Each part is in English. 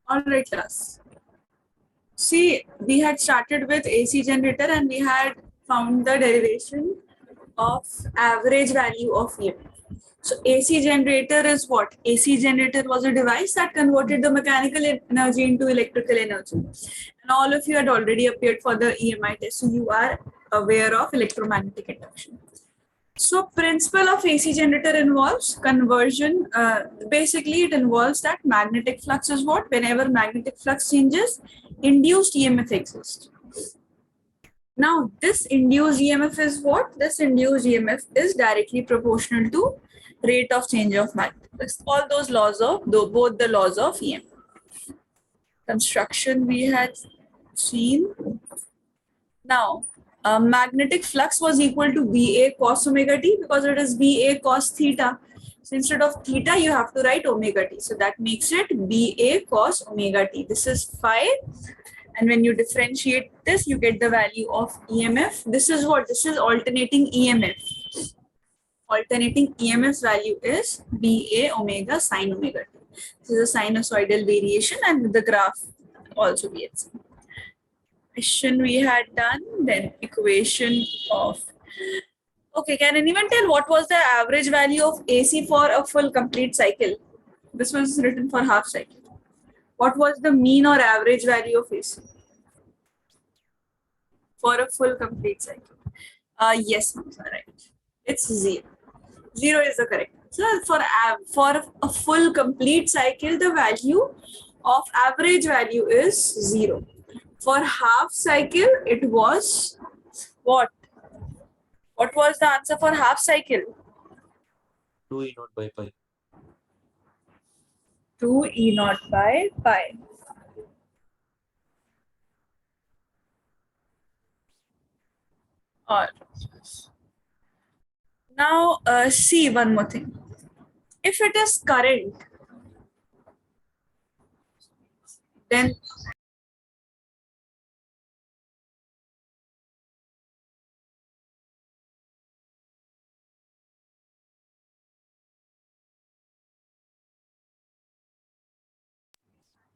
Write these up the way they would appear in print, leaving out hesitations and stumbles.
All right, class. See, we had started with AC generator and we had found the derivation of average value of EMF. So AC generator is what? AC generator was a device that converted the mechanical energy into electrical energy. And all of you had already appeared for the EMI test, so you are aware of electromagnetic induction. So principle of AC generator involves conversion. Basically, it involves that magnetic flux is what? Whenever magnetic flux changes, induced EMF exists. Now, this induced EMF is what? This induced EMF is directly proportional to rate of change of magnetic flux. All those laws of, both the laws of EMF. Construction we had seen. Now, magnetic flux was equal to VA cos omega t because it is VA cos theta. So instead of theta, you have to write omega t. So that makes it VA cos omega t. This is phi. And when you differentiate this, you get the value of EMF. This is what? This is alternating EMF. Alternating EMF value is VA omega sin omega t. This is a sinusoidal variation and the graph also we had seen. Question we had done, then equation of. Okay, can anyone tell what was the average value of AC for a full complete cycle? This was written for half cycle. What was the mean or average value of AC for a full complete cycle? Yes, Hamza, right. It's 0. 0 is the correct answer. For a full complete cycle, the value of average value is 0. For half cycle, it was what? What was the answer for half cycle? 2 E naught by pi. 2 E naught by pi. Or now see one more thing. If it is current, then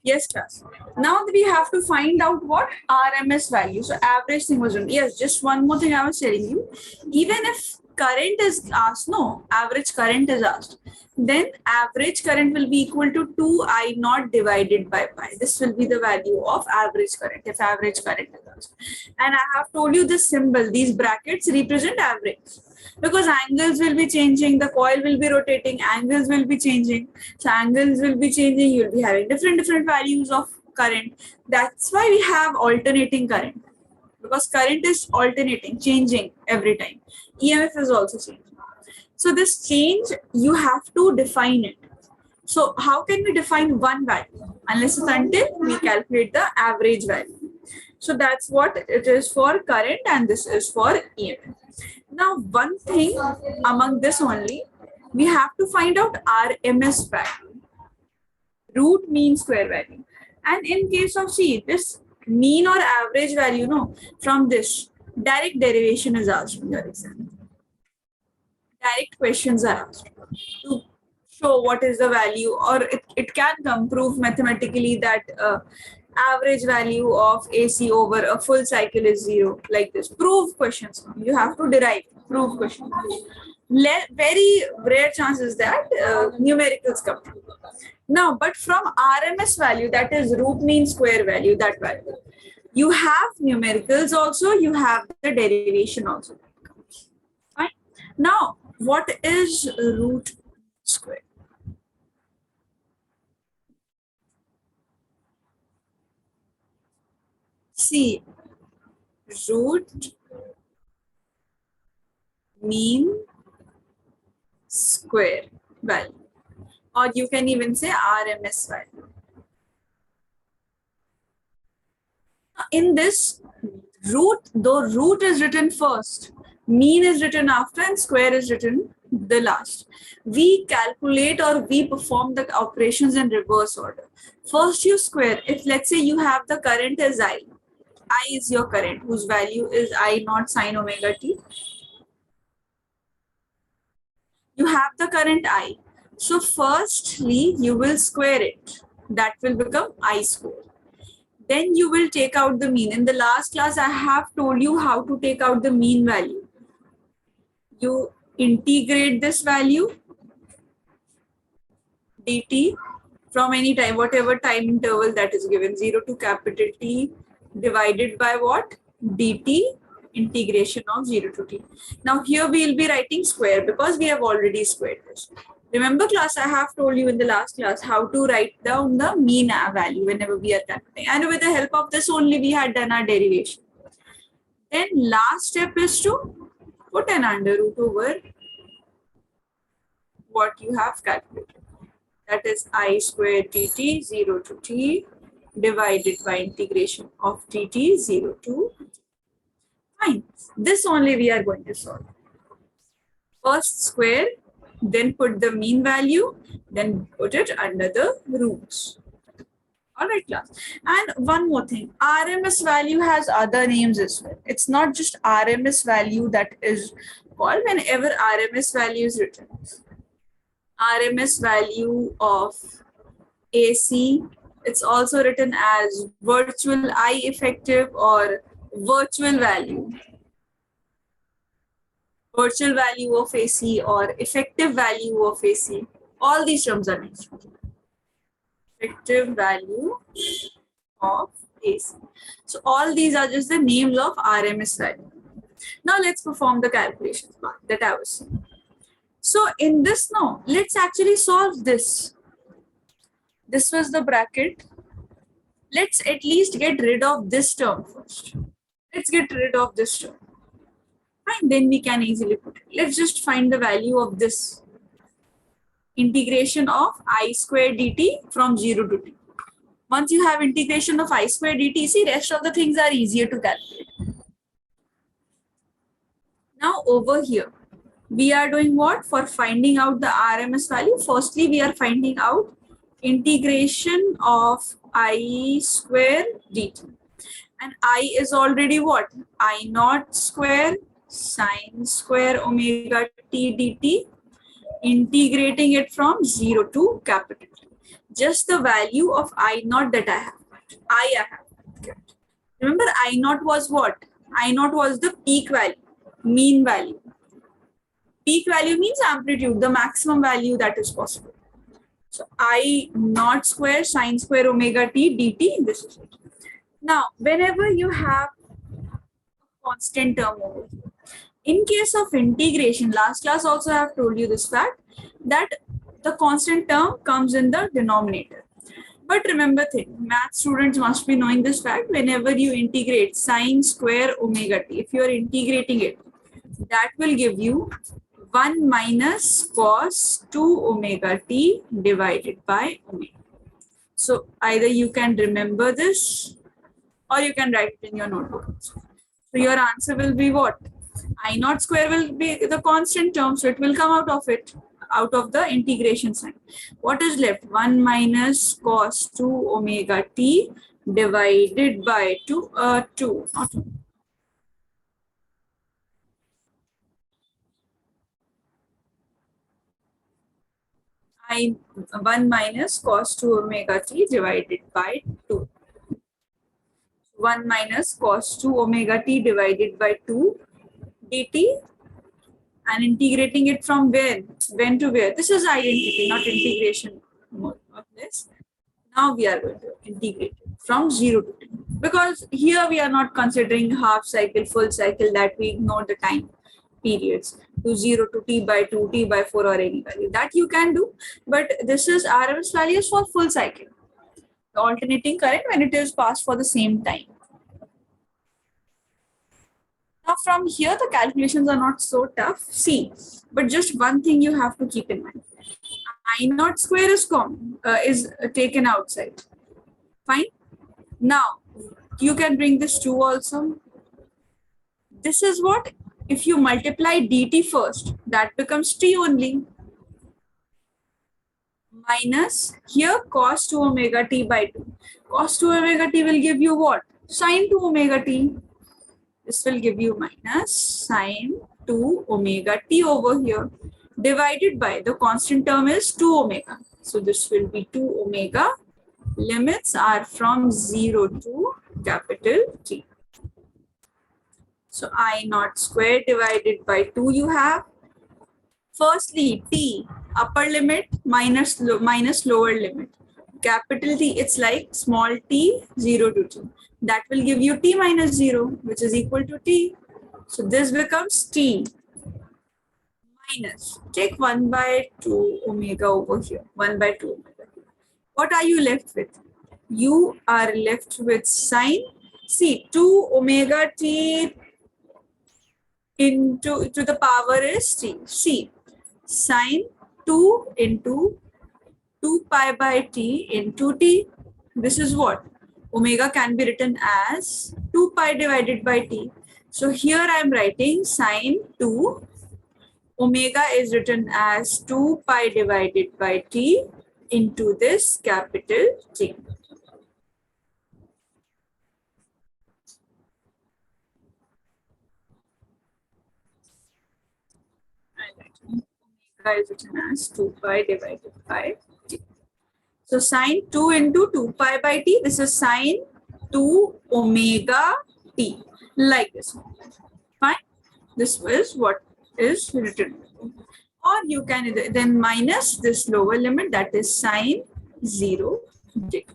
yes, class. Now we have to find out what RMS value. So average thing was written. Yes, just one more thing I was telling you. Even if current is asked, no, average current is asked, then average current will be equal to 2 I naught divided by pi. This will be the value of average current if average current is asked. And I have told you this symbol, these brackets represent average. Because angles will be changing, the coil will be rotating, angles will be changing. So angles will be changing, you'll be having different values of current. That's why we have alternating current. Because current is alternating, changing every time. EMF is also changing. So this change, you have to define it. So how can we define one value? Unless it's until we calculate the average value. So that's what it is for current and this is for EMF. Now, one thing among this only, we have to find out RMS value, root mean square value. And in case of C, this mean or average value, no, from this, direct derivation is asked in your exam. Direct questions are asked to show what is the value, or it can come prove mathematically that average value of AC over a full cycle is 0, like this. Prove questions. You have to derive, prove questions. Very rare chances that numericals come. Now, but from RMS value, that is root mean square value, that value, you have numericals also, you have the derivation also. Fine. Now, what is root square? See, root mean square value, or you can even say RMS value. In this root, though root is written first, mean is written after, and square is written the last. We calculate or we perform the operations in reverse order. First you square. If let's say you have the current as I is your current, whose value is I naught sin omega t. You have the current I. So firstly, you will square it. That will become I square. Then you will take out the mean. In the last class, I have told you how to take out the mean value. You integrate this value dt from any time, whatever time interval that is given, 0 to capital T divided by what? dt integration of 0 to t. Now here we will be writing square because we have already squared this. Remember class, I have told you in the last class how to write down the mean value whenever we are calculating. And with the help of this only we had done our derivation. Then last step is to put an under root over what you have calculated. That is I square dt 0 to t divided by integration of dt 0 to t. Fine. This only we are going to solve. First square, then put the mean value, then put it under the roots. Alright class. And one more thing, RMS value has other names as well. It's not just RMS value that is called whenever RMS value is written. RMS value of AC, it's also written as virtual I effective or virtual value. Virtual value of AC or effective value of AC. All these terms are mentioned. Effective value of AC. So all these are just the names of RMS value. Now let's perform the calculations that I was saying. So in this now, let's actually solve this. This was the bracket. Let's at least get rid of this term first. Let's get rid of this term. Fine, then we can easily put it. Let's just find the value of this. Integration of I square dt from 0 to t. Once you have integration of I square dt, see, rest of the things are easier to calculate. Now over here, we are doing what? For finding out the RMS value, firstly, we are finding out integration of I square dt. And I is already what? I naught square sine square omega t dt, integrating it from 0 to capital T. Just the value of I naught that I have kept. Remember, I naught was what? I naught was the peak value, mean value. Peak value means amplitude, the maximum value that is possible. So I naught square sine square omega t dt, this is it. Now, whenever you have a constant term over here, in case of integration, last class also I have told you this fact that the constant term comes in the denominator. But remember thing, math students must be knowing this fact, whenever you integrate sine square omega t, if you are integrating it, that will give you 1 minus cos 2 omega t divided by omega. So either you can remember this or you can write it in your notebook. So your answer will be what? I naught square will be the constant term, so it will come out of it, out of the integration sign. What is left? 1 minus cos 2 omega t divided by 2, not 2. I 1 minus cos 2 omega t divided by 2. 1 minus cos 2 omega t divided by 2 dt, and integrating it from where? When to where? This is identity, not integration mode of this. Now we are going to integrate it from 0 to t. Because here we are not considering half cycle, full cycle, that we ignore the time periods to 0 to t by 2, t by 4 or any value. That you can do, but this is RMS values for full cycle. The alternating current when it is passed for the same time. Now from here, the calculations are not so tough. See, but just one thing you have to keep in mind. I naught square is common, is taken outside. Fine. Now, you can bring this 2 also. This is what? If you multiply dt first, that becomes t only. Minus, here cos 2 omega t by 2. Cos 2 omega t will give you what? Sin 2 omega t. This will give you minus sine 2 omega t over here, divided by the constant term is 2 omega. So this will be 2 omega limits are from 0 to capital T. So I naught square divided by 2 you have. Firstly, T, upper limit minus lower limit. Capital T, it's like small t, 0 to 2. That will give you t minus 0, which is equal to t. So this becomes t minus, take 1 by 2 omega over here, 1 by 2 omega. What are you left with? You are left with sine, see, 2 omega t into to the power is t. See, sine 2 into 2 pi by t into t. This is what? Omega can be written as 2 pi divided by t. So here I am writing sine 2. Omega is written as 2 pi divided by t into this capital T. Omega is written as 2 pi divided by t. So sine 2 into 2 pi by t, this is sine 2 omega t, like this. Fine. This is what is written. Or you can then minus this lower limit, that is sine 0 t.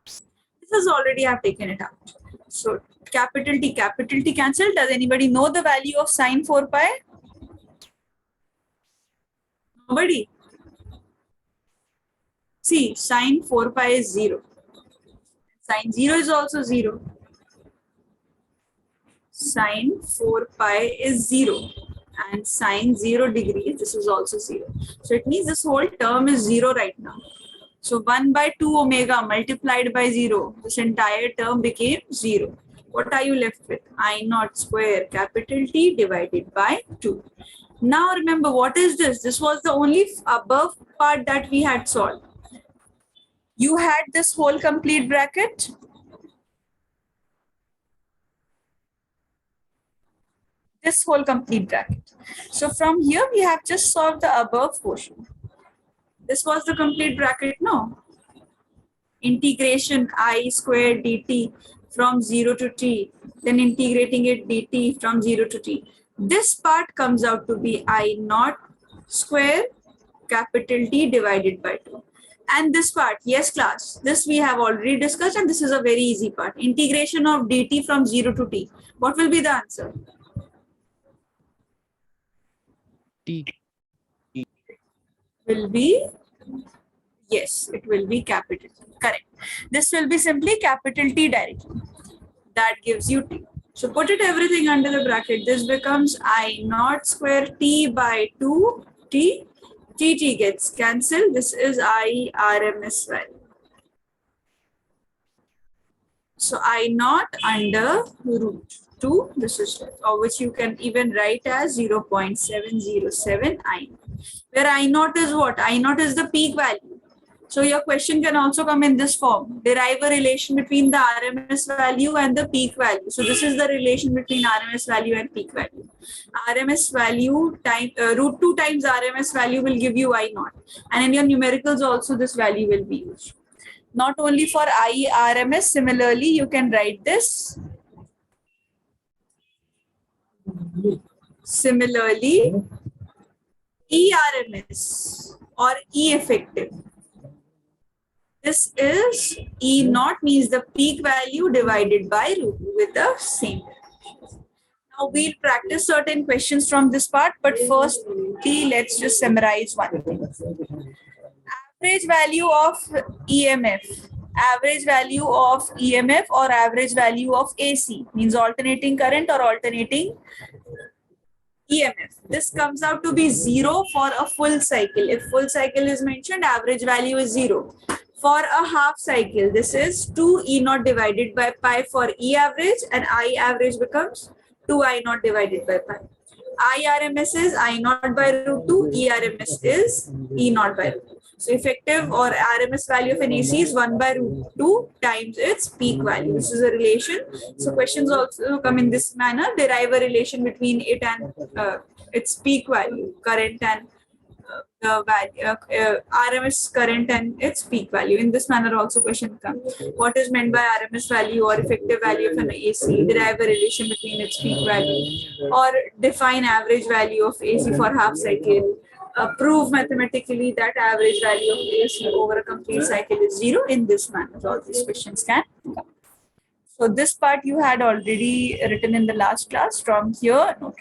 This is already I have taken it out. So capital T cancel. Does anybody know the value of sine 4 pi? Nobody? See, sine 4 pi is 0. Sine 0 is also 0. Sine 4 pi is 0. And sine 0 degrees, this is also 0. So it means this whole term is 0 right now. So 1 by 2 omega multiplied by 0, this entire term became 0. What are you left with? I naught square capital T divided by 2. Now remember, what is this? This was the only above part that we had solved. You had this whole complete bracket. This whole complete bracket. So from here, we have just solved the above portion. This was the complete bracket, no? Integration I squared dt from 0 to t, then integrating it dt from 0 to t. This part comes out to be I naught square capital T divided by 2. And this part, yes class, this we have already discussed, and this is a very easy part. Integration of dt from 0 to t. What will be the answer? T. Will be, yes, it will be capital T. Correct. This will be simply capital T directly. That gives you t. So put it everything under the bracket. This becomes I naught square t by 2 t. T gets cancelled. This is I RMS value. So I naught under root 2. This is or which you can even write as 0.707 I. Where I naught is what? I naught is the peak value. So your question can also come in this form. Derive a relation between the RMS value and the peak value. So this is the relation between RMS value and peak value. RMS value time root 2 times RMS value will give you I naught. And in your numericals also this value will be used. Not only for I RMS, similarly you can write this. Similarly, ERMS or E effective. This is E naught means the peak value divided by root with the same. Now we'll practice certain questions from this part, but firstly, let's just summarize one thing. Average value of EMF. Average value of EMF or average value of AC means alternating current or alternating EMF. This comes out to be 0 for a full cycle. If full cycle is mentioned, average value is 0. For a half cycle, this is 2 E naught divided by pi for E average, and I average becomes 2 I naught divided by pi. I RMS is I naught by root 2, E RMS is E naught by root 2. So effective or RMS value of an AC is 1 by root 2 times its peak value. This is a relation. So questions also come in this manner. Derive a relation between it and its peak value, current and the value, RMS current and its peak value. In this manner also question comes. What is meant by RMS value or effective value of an AC? Derive a relation between its peak value, or define average value of AC for half cycle. Prove mathematically that average value of AC over a complete cycle is zero. In this manner, all these questions can come. So this part you had already written in the last class. From here, note.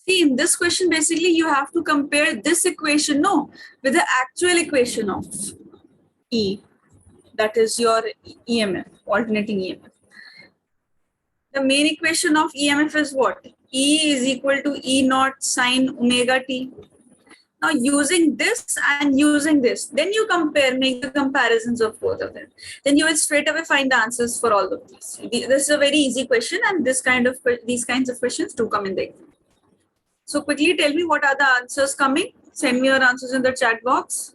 See, in this question, basically, you have to compare this equation, no, with the actual equation of E. That is your EMF, alternating EMF. The main equation of EMF is what? E is equal to E naught sine omega t. Now, using this and using this, then you compare, make the comparisons of both of them. Then you will straight away find the answers for all of these. This is a very easy question, and these kinds of questions do come in the exam. So quickly tell me, what are the answers coming? Send me your answers in the chat box.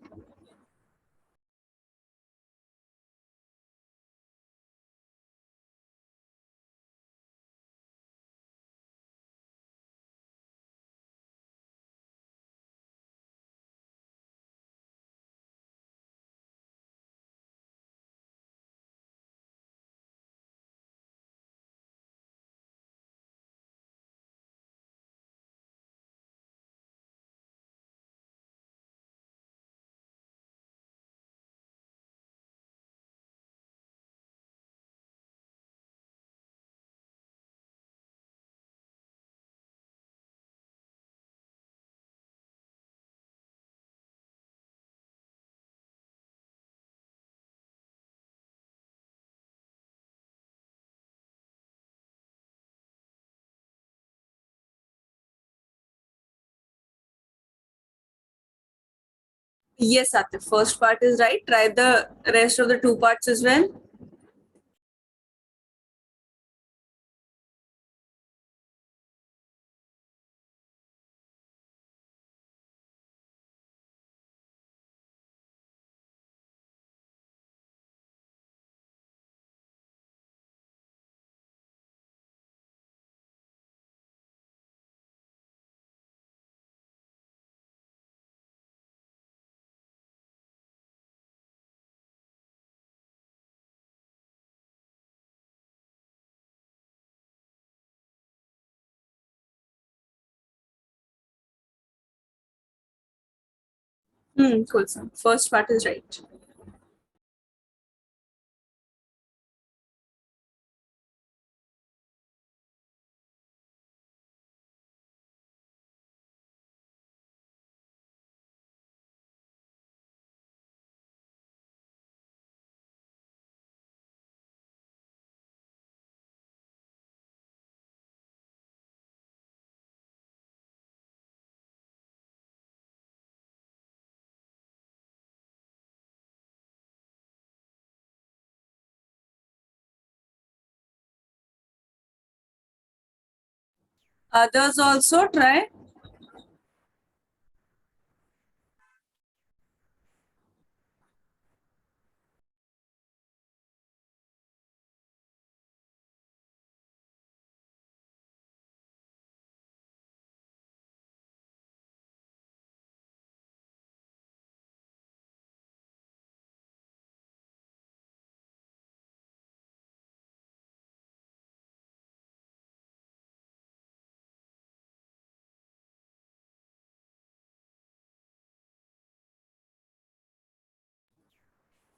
Yes, Atif, first part is right. Try the rest of the two parts as well. Cool, sir. First part is right. Others also try.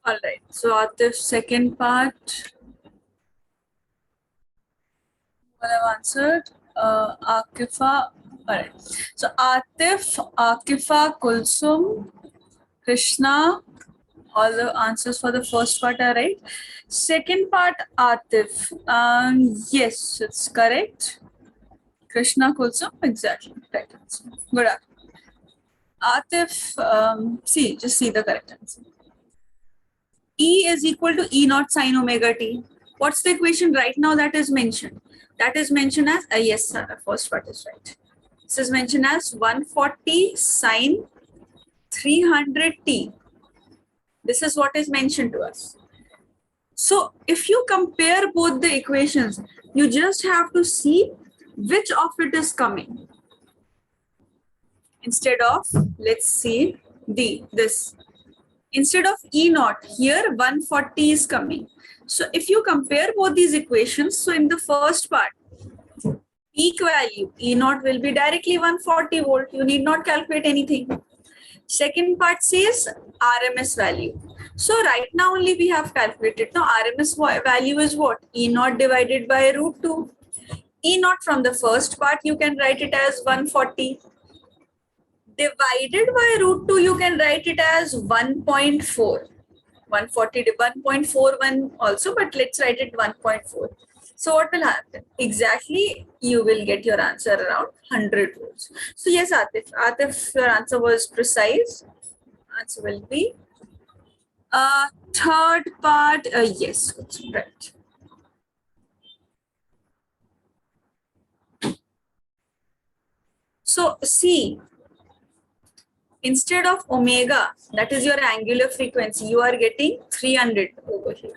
All right. So Atif, second part. Well, I've answered. Akifa. All right. So Atif, Akifa, Kulsum, Krishna. All the answers for the first part are right. Second part, Atif. Yes, it's correct. Krishna, Kulsum, exactly. Right answer. Good answer. Atif, just see the correct answer. E is equal to E naught sine omega t. What's the equation right now that is mentioned? That is mentioned as, yes, sir, the first part is right. This is mentioned as 140 sine 300t. This is what is mentioned to us. So if you compare both the equations, you just have to see which of it is coming. Instead of, let's see, this. Instead of E naught, here 140 is coming. So if you compare both these equations, so in the first part, peak value, E naught will be directly 140 volt. You need not calculate anything. Second part says RMS value. So right now only we have calculated. Now RMS value is what? E naught divided by root 2. E naught from the first part, you can write it as 140. Divided by root 2, you can write it as 1.4. 140 to 1.41 also, but let's write it 1.4. So what will happen? Exactly, you will get your answer around 100 volts. So yes, Atif. Atif, your answer was precise. Answer will be third part. Yes, right. So see, instead of omega, that is your angular frequency, you are getting 300 over here.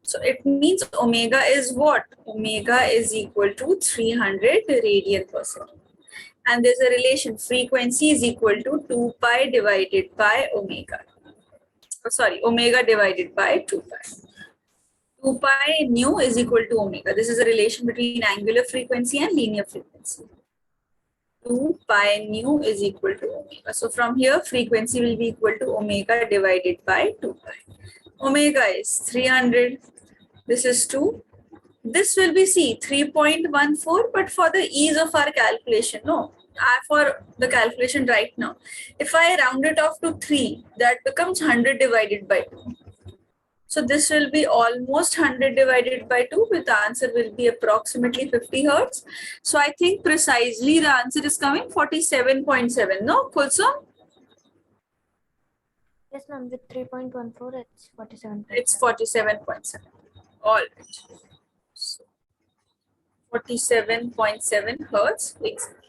So it means omega is what? Omega is equal to 300 radian per second. And there's a relation, frequency is equal to 2 pi divided by omega. Oh, sorry, omega divided by 2 pi. 2 pi nu is equal to omega. This is a relation between angular frequency and linear frequency. 2 pi nu is equal to omega. So from here, frequency will be equal to omega divided by 2 pi. Omega is 300. This is 2. This will be C, 3.14, but for the ease of our calculation, no. For the calculation right now, if I round it off to 3, that becomes 100 divided by 2. So this will be almost 100 divided by 2, with the answer will be approximately 50 hertz. So I think precisely the answer is coming 47.7. No, Kulsum? Yes, ma'am. With 3.14, it's 47. It's 47.7. All right. So 47.7 hertz. Exactly.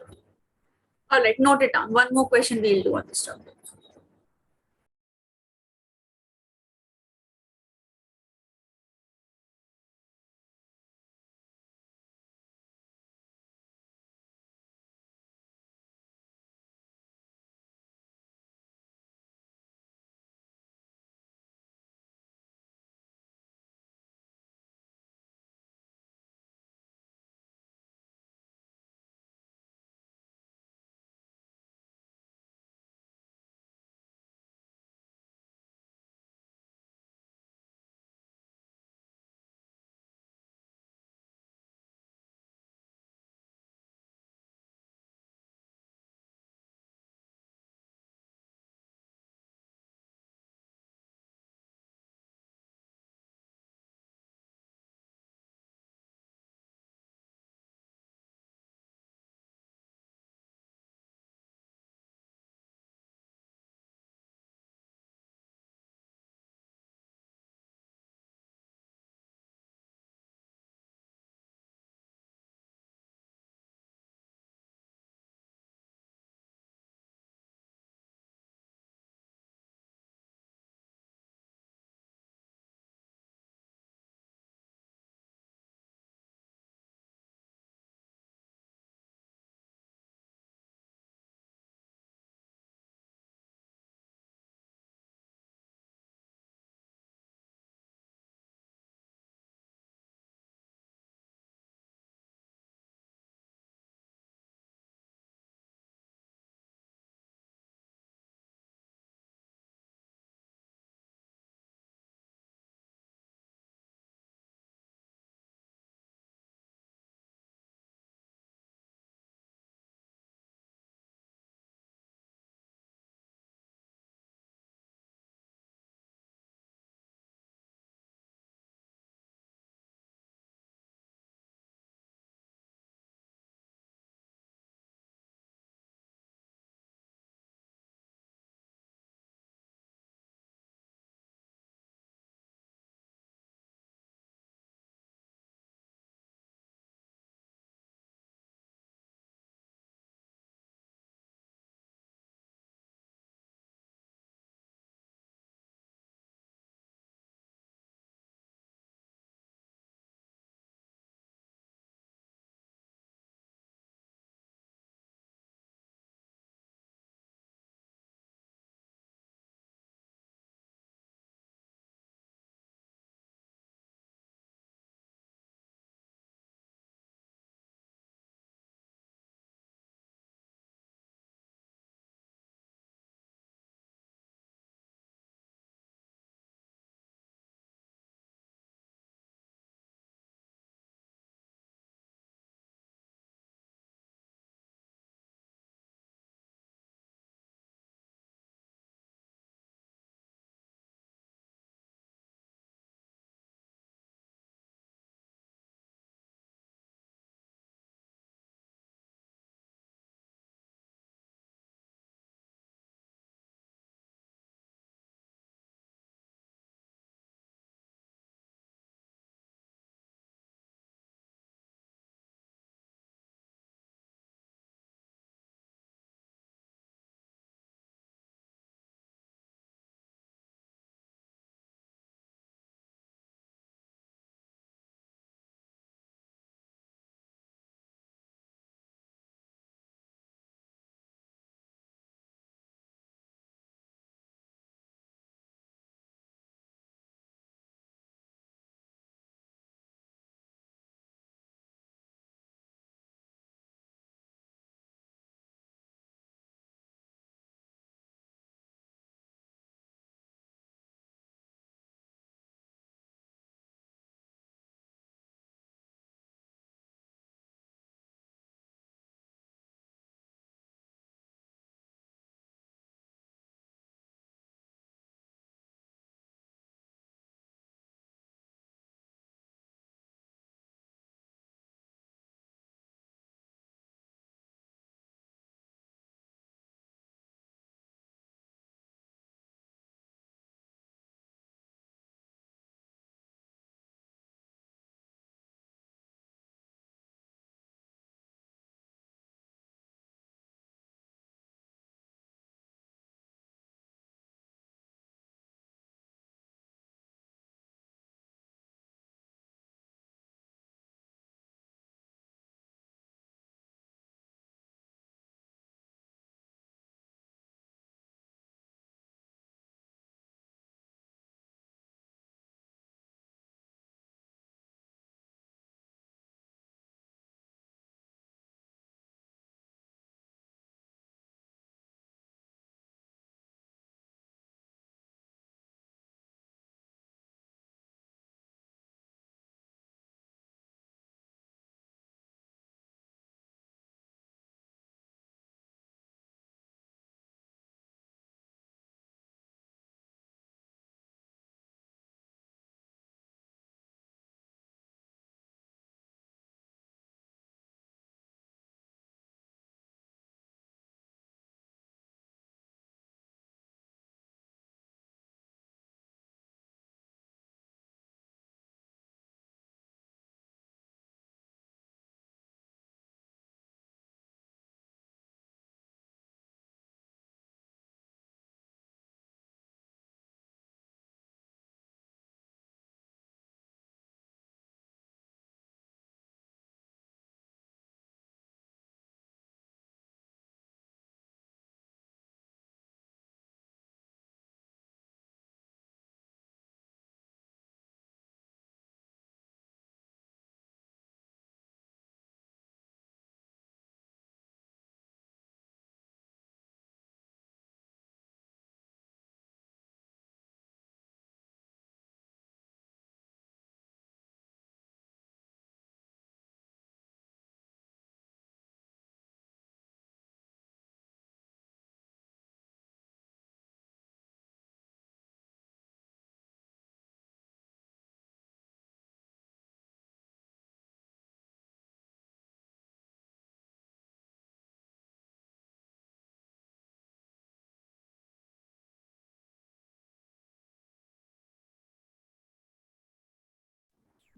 All right, note it down. One more question we'll do on this topic.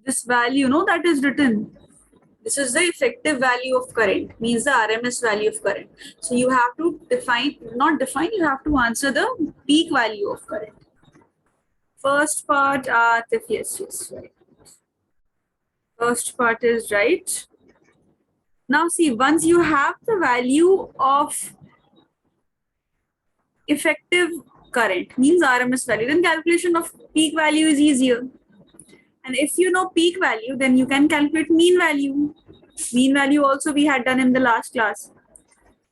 This value, no, that is written. This is the effective value of current, means the RMS value of current. So you have to define, not define, you have to answer the peak value of current. First part, yes, right. First part is right. Now see, once you have the value of effective current, means RMS value, then calculation of peak value is easier. And if you know peak value, then you can calculate mean value. Mean value also we had done in the last class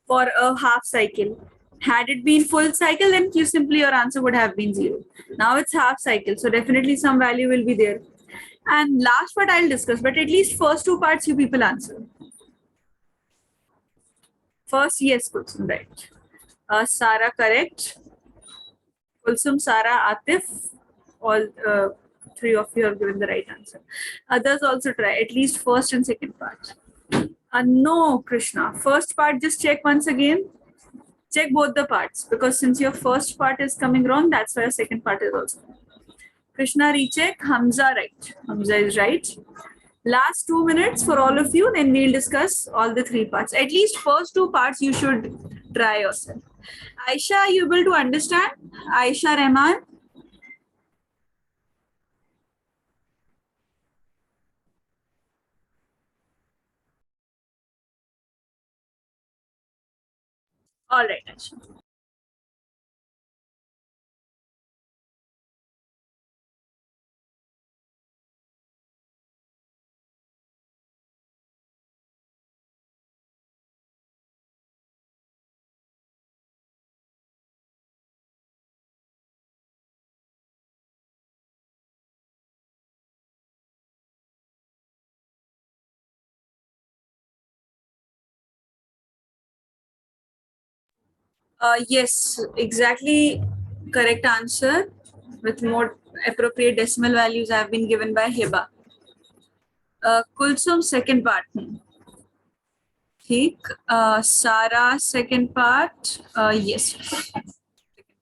for a half cycle. Had it been full cycle, then you simply your answer would have been 0. Now it's half cycle, so definitely some value will be there. And last part I'll discuss, but at least first two parts you people answer. First, yes, Kulsum, right. Sara, correct. Kulsum, Sara, Atif, all three of you have given the right answer. Others also try, at least first and second part. No, Krishna. First part, just check once again. Check both the parts, because since your first part is coming wrong, that's why your second part is also wrong. Krishna, recheck. Hamza, right. Hamza is right. Last 2 minutes for all of you, then we'll discuss all the three parts. At least first two parts you should try yourself. Aisha, are you able to understand? Aisha Rahman? All right, Aisha. Yes, exactly correct answer with more appropriate decimal values have been given by Hiba. Kulsum, second part. ठीक. Sara, second part. Yes. Second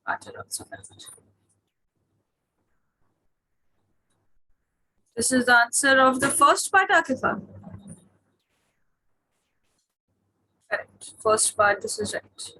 part is also correct. This is the answer of the first part, Akifa. Correct. First part, this is right.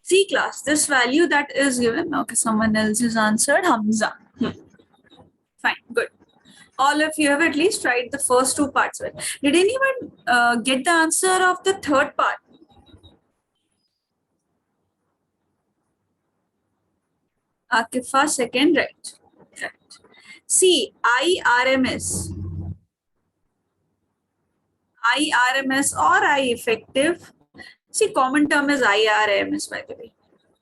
C class, this value that is given. Okay, someone else has answered. Hamza. Fine, good. All of you have at least tried the first two parts well. Did anyone get the answer of the third part? Akifa, second, right. Correct. See, IRMS or I effective. See, common term is IRMS, by the way.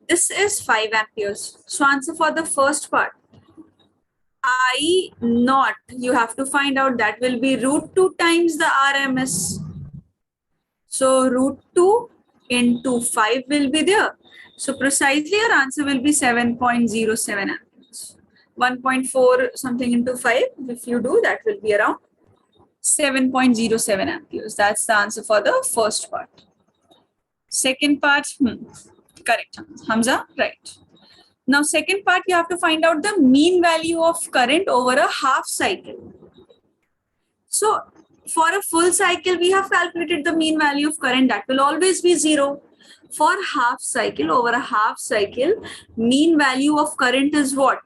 This is 5 amperes. So answer for the first part. I naught, you have to find out that will be root 2 times the RMS. So root 2 into 5 will be there. So precisely your answer will be 7.07 amperes. 1.4 something into 5, if you do, that will be around 7.07 amperes. That's the answer for the first part. Second part, correct. Hamza, right. Now, second part, you have to find out the mean value of current over a half cycle. So, for a full cycle, we have calculated the mean value of current. That will always be 0. For half cycle, over a half cycle, mean value of current is what?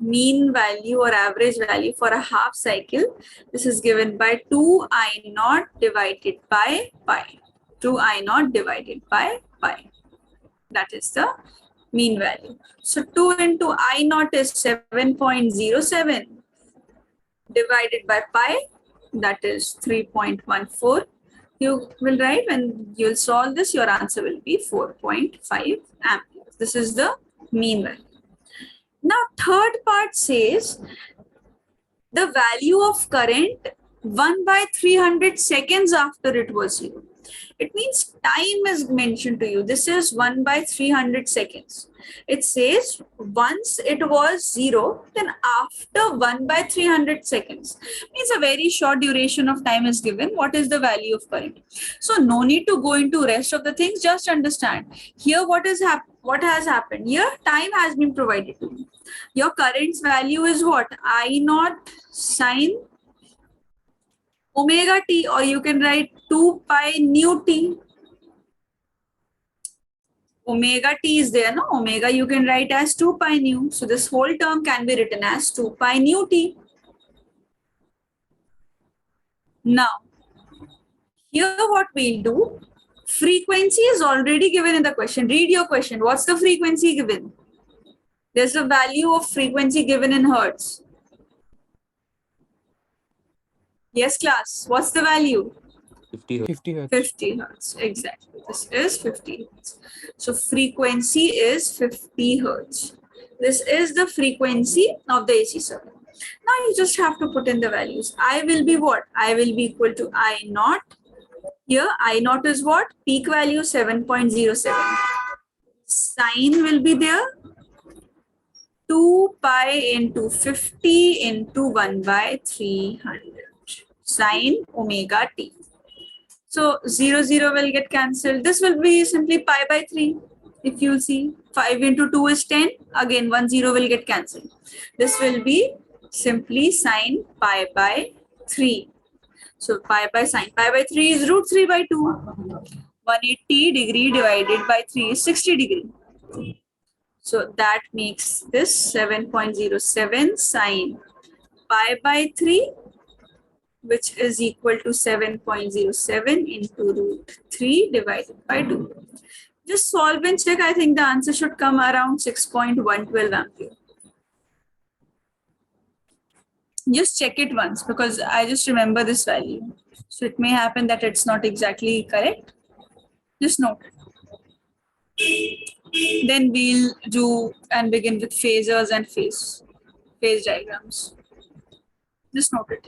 mean value or average value for a half cycle. This is given by 2I naught divided by pi. 2I naught divided by pi. That is the mean value. So 2 into I naught is 7.07 divided by pi, that is 3.14. You will write, when you'll solve this, your answer will be 4.5 amperes. This is the mean value. Now, third part says the value of current 1 by 300 seconds after it was 0. It means time is mentioned to you. This is 1 by 300 seconds. It says once it was 0, then after 1 by 300 seconds, means a very short duration of time is given. What is the value of current? So no need to go into rest of the things. Just understand here what has happened. Here time has been provided to you. Your current's value is what? I naught sine omega t, or you can write 2 pi nu t. Omega t is there, no? Omega you can write as 2 pi nu. So this whole term can be written as 2 pi nu t. Now, here what we'll do, frequency is already given in the question. Read your question. What's the frequency given? There's a value of frequency given in hertz. Yes, class. What's the value? 50 hertz. 50 hertz. Exactly. This is 50 hertz. So frequency is 50 hertz. This is the frequency of the AC circuit. Now you just have to put in the values. I will be what? I will be equal to I naught. Here I naught is what? Peak value 7.07. Sine will be there. 2 pi into 50 into 1 by 300. Sine omega t. So 0, 0 will get cancelled. This will be simply pi by 3. If you see 5 into 2 is 10. Again 1 0 will get cancelled. This will be simply sine pi by 3. So pi by sine pi by 3 is root 3 by 2. 180 degree divided by 3 is 60 degree. So that makes this 7.07 sine pi by 3, which is equal to 7.07 into root 3 divided by 2. Just solve and check. I think the answer should come around 6.112 ampere. Just check it once, because I just remember this value. So it may happen that it's not exactly correct. Just note it. Then we'll do and begin with phasors and phase diagrams. Just note it.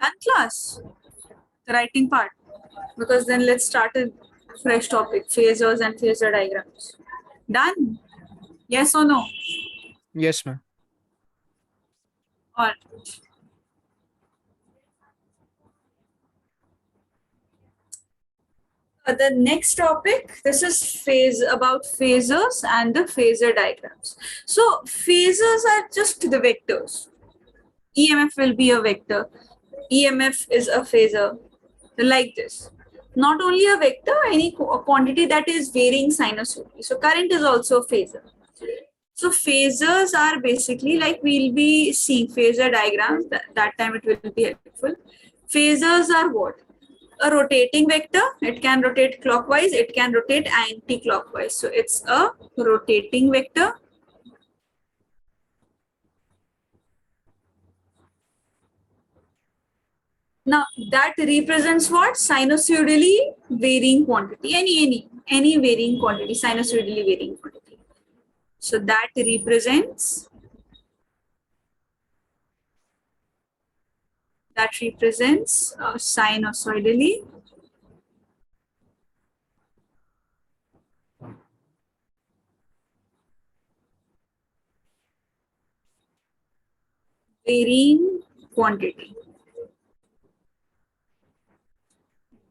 Done class, the writing part. Because then let's start a fresh topic, phasors and phasor diagrams. Done? Yes or no? Yes, ma'am. All right. The next topic, this is about phasors and the phasor diagrams. So phasors are just the vectors. EMF will be a vector. EMF is a phasor, like this. Not only a vector, any quantity that is varying sinusoidally. So current is also a phasor. So phasors are basically like we'll be seeing phasor diagrams. That time it will be helpful. Phasors are what? A rotating vector. It can rotate clockwise. It can rotate anti-clockwise. So it's a rotating vector. Now that represents what? Sinusoidally varying quantity. Any varying quantity, sinusoidally varying quantity. So that represents sinusoidally varying quantity.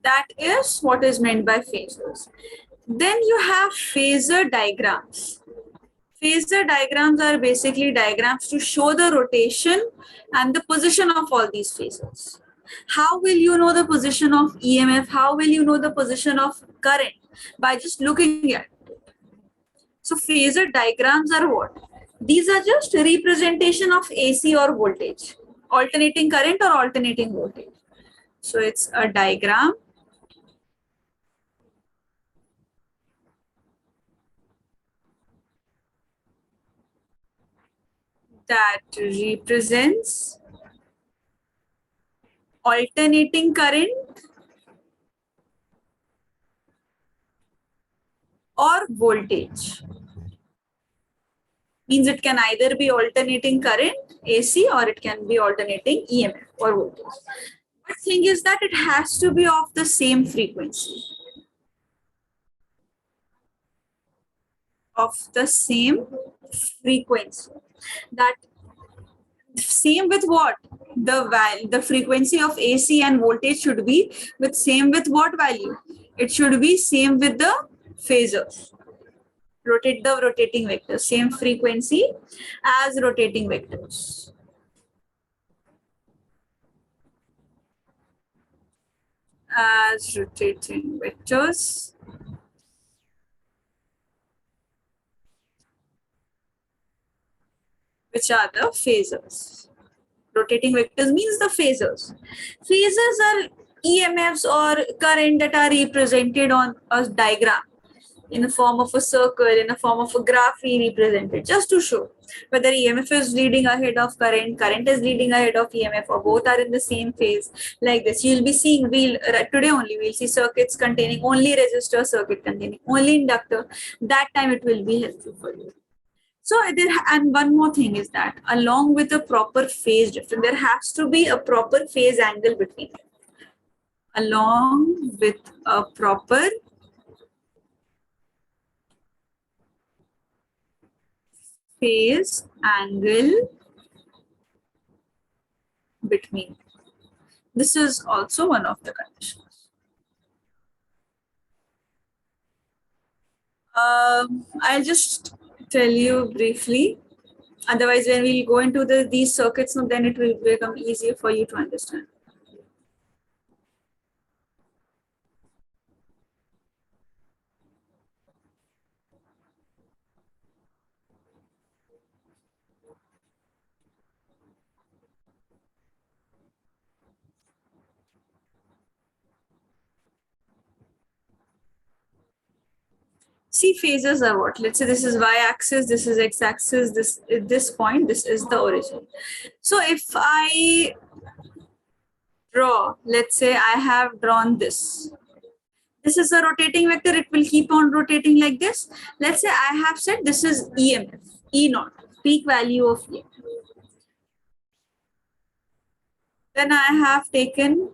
That is what is meant by phasors. Then you have phasor diagrams. Phasor diagrams are basically diagrams to show the rotation and the position of all these phasors. How will you know the position of EMF? How will you know the position of current? By just looking at it. So phasor diagrams are what? These are just a representation of AC or voltage, alternating current or alternating voltage. So it's a diagram that represents alternating current or voltage. Means it can either be alternating current AC or it can be alternating EMF or voltage. But thing is that it has to be of the same frequency. Of the same frequency. That same with what? The frequency of AC and voltage should be with same with what value? It should be same with the phasors. Rotate the rotating vector, same frequency as rotating vectors. As rotating vectors. Which are the phasors. Rotating vectors means the phasors. Phasors are EMFs or current that are represented on a diagram in the form of a circle, in the form of a graph we represented, just to show whether EMF is leading ahead of current, current is leading ahead of EMF, or both are in the same phase. Like this, you'll be seeing, today only we'll see circuits containing only resistor, circuit containing only inductor. That time it will be helpful for you. So and one more thing is that along with a proper phase difference, there has to be a proper phase angle between them. Along with a proper phase angle between. This is also one of the conditions. I'll just tell you briefly. Otherwise, when we go into these circuits, then it will become easier for you to understand. See, phases are what? Let's say this is y-axis, this is x-axis, this point, this is the origin. So if I draw, let's say I have drawn this. This is a rotating vector, it will keep on rotating like this. Let's say I have said this is EMF, E naught, peak value of EMF. Then I have taken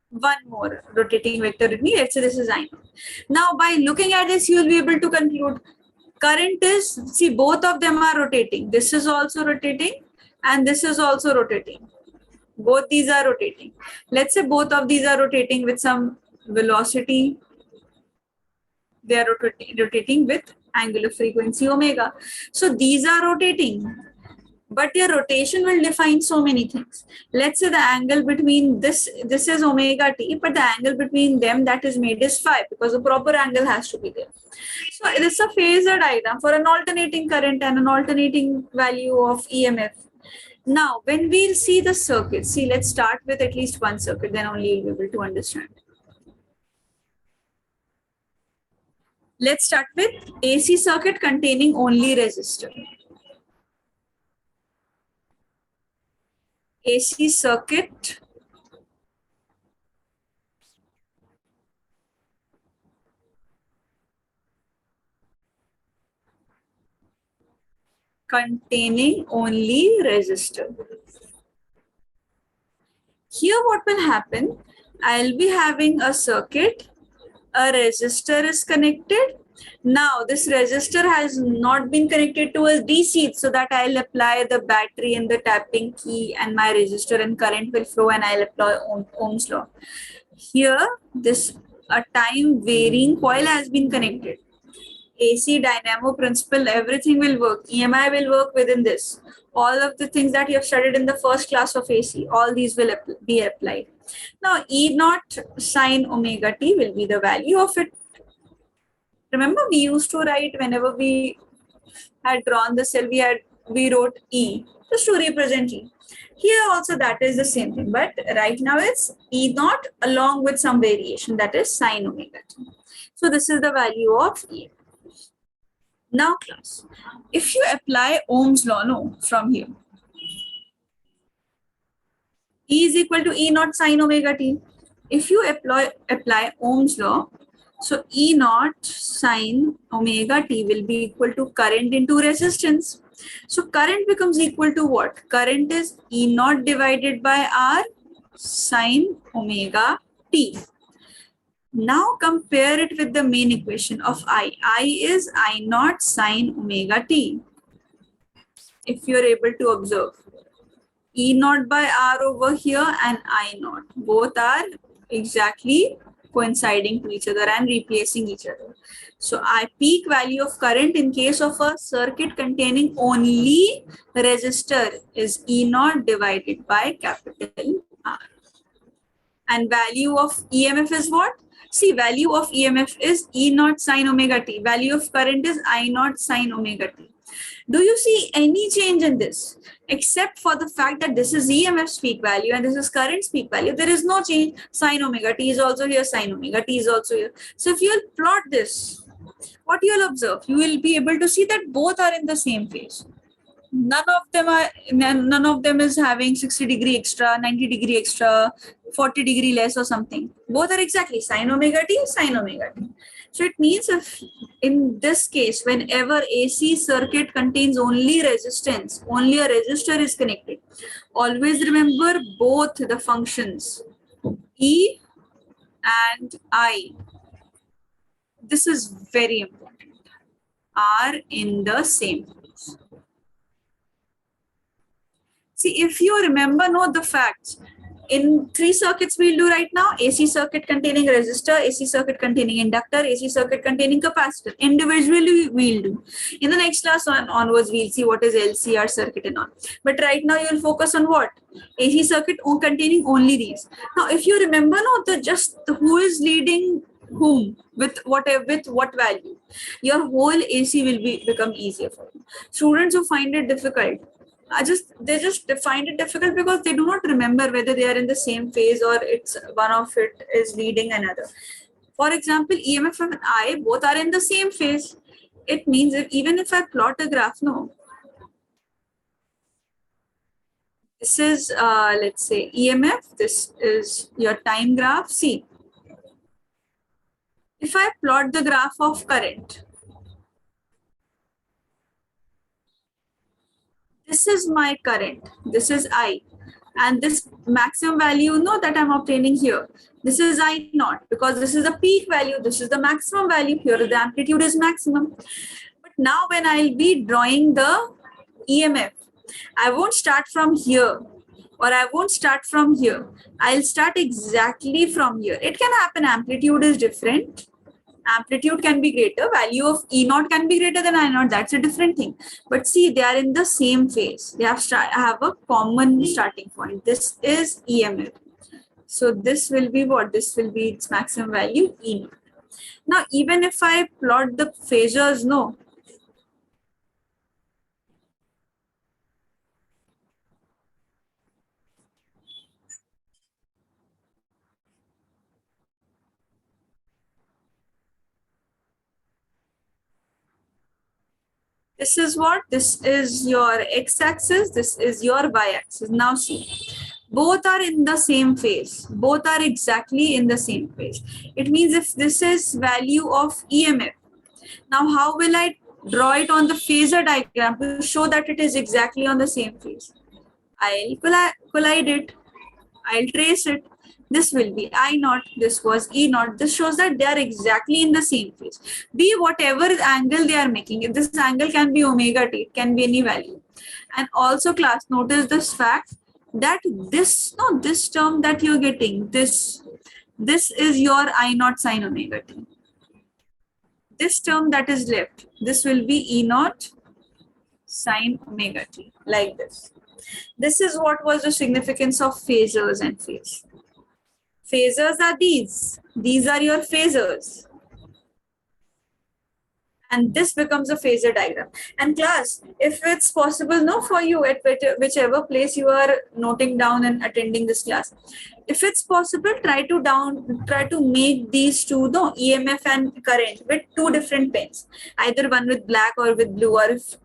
one more rotating vector with me. Let's say this is I naught. Now, by looking at this, you will be able to conclude current is, see, both of them are rotating. This is also rotating and this is also rotating. Both these are rotating. Let's say both of these are rotating with some velocity. They are rotating with angular frequency omega. So these are rotating. But your rotation will define so many things. Let's say the angle between this is omega t, but the angle between them that is made is phi, because the proper angle has to be there. So this is a phasor diagram for an alternating current and an alternating value of EMF. Now, when we'll see the circuit, see, let's start with at least one circuit, then only you'll be able to understand. Let's start with AC circuit containing only resistor. AC circuit containing only resistor. Here what will happen, I'll be having a circuit, a resistor is connected. Now this resistor has not been connected to a DC, so that I'll apply the battery and the tapping key and my resistor and current will flow and I'll apply Ohm's law. Here this a time varying coil has been connected. AC dynamo principle, everything will work. EMI will work within this. All of the things that you have studied in the first class of AC, all these will be applied. Now, E naught sine omega t will be the value of it. Remember, we used to write whenever we had drawn the cell, we wrote E just to represent E. Here also that is the same thing, but right now it's E naught along with some variation, that is sine omega t. So this is the value of E. Now class, if you apply Ohm's law, no, from here, E is equal to E naught sine omega t. If you apply Ohm's law, so E naught sine omega t will be equal to current into resistance. So current becomes equal to what? Current is E naught divided by R sine omega t. Now compare it with the main equation of I. I is I naught sine omega t. If you're able to observe, E naught by R over here and I naught, both are exactly coinciding to each other and replacing each other. So I peak value of current in case of a circuit containing only resistor is E naught divided by capital R. And value of EMF is what? See, value of EMF is E naught sine omega t. Value of current is I naught sine omega t. Do you see any change in this? Except for the fact that this is EMF's peak value and this is current's peak value. There is no change. Sine omega t is also here. Sine omega t is also here. So if you'll plot this, what you'll observe? You will be able to see that both are in the same phase. None of them is having 60° extra, 90° extra, 40° less or something. Both are exactly sine omega t, sine omega t. So it means if in this case, whenever AC circuit contains only resistance, only a resistor is connected, always remember both the functions E and I. This is very important. Are in the same phase. See, if you remember, know the facts. In 3 circuits we'll do right now: AC circuit containing resistor, AC circuit containing inductor, AC circuit containing capacitor. Individually we'll do. In the next class onwards, we'll see what is LCR circuit and all. But right now you'll focus on what? AC circuit containing only these. Now, if you remember, who is leading whom with what value, your whole AC will become easier for you. Students who find it difficult, they just find it difficult because they do not remember whether they are in the same phase or it's one of it is leading another. For example, EMF and I both are in the same phase. It means even if I plot a graph, this is let's say EMF, this is your time graph. See, if I plot the graph of current, this is my current, this is I. And this maximum value, no, that I'm obtaining here, this is I naught, because this is the peak value, this is the maximum value, here the amplitude is maximum. But now when I'll be drawing the EMF, I won't start from here, or I won't start from here. I'll start exactly from here. It can happen, amplitude is different. Amplitude can be greater, value of E naught can be greater than I naught, that's a different thing. But see, they are in the same phase. They have a common starting point. This is EMF. So this will be what? This will be its maximum value, E naught. Now, even if I plot the phasors, no, this is what? This is your x-axis, this is your y-axis. Now see, both are in the same phase. Both are exactly in the same phase. It means if this is value of EMF, now how will I draw it on the phasor diagram to show that it is exactly on the same phase? I'll collide it. I'll trace it. This will be I naught, this was E naught. This shows that they are exactly in the same phase. Be whatever angle they are making. If this angle can be omega t, it can be any value. And also class, notice this fact that this, no, this term that you're getting, this is your I naught sine omega t. This term that is left, this will be E naught sine omega t, like this. This is what was the significance of phasors and phase. Phasors are these. These are your phasors. And this becomes a phasor diagram. And class, if it's possible, no, for you at whichever place you are noting down and attending this class, if it's possible, try to make these two, no, EMF and current with two different pens, either one with black or with blue, or if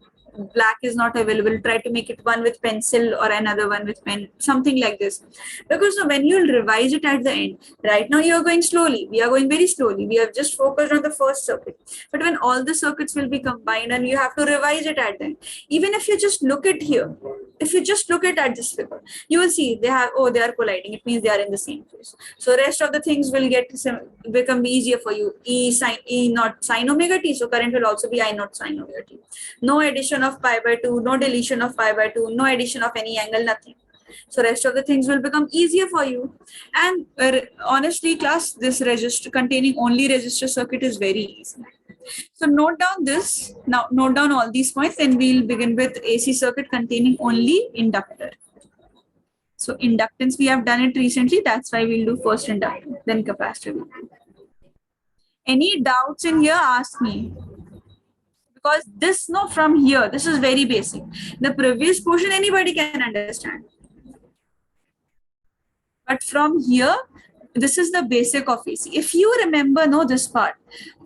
black is not available, try to make it one with pencil or another one with pen, something like this. Because when you'll revise it at the end, right now you're going slowly, we are going very slowly, we have just focused on the first circuit, but when all the circuits will be combined and you have to revise it at the end, even if you just look at here, if you just look at this figure, you will see they have, oh, they are colliding, it means they are in the same phase. So rest of the things will become easier for you. E naught sine omega t, so current will also be I naught sine omega t. No addition of pi by 2, no deletion of pi by 2, no addition of any angle, nothing. So rest of the things will become easier for you. And honestly class, this resistor containing only resistor circuit is very easy. So note down this, now note down all these points, and we'll begin with AC circuit containing only inductor. So inductance, we have done it recently, that's why we'll do first inductor, then capacitor. Any doubts in here, ask me. Because this, no, from here, this is very basic. The previous portion anybody can understand. But from here, this is the basic of AC. If you remember, know this part,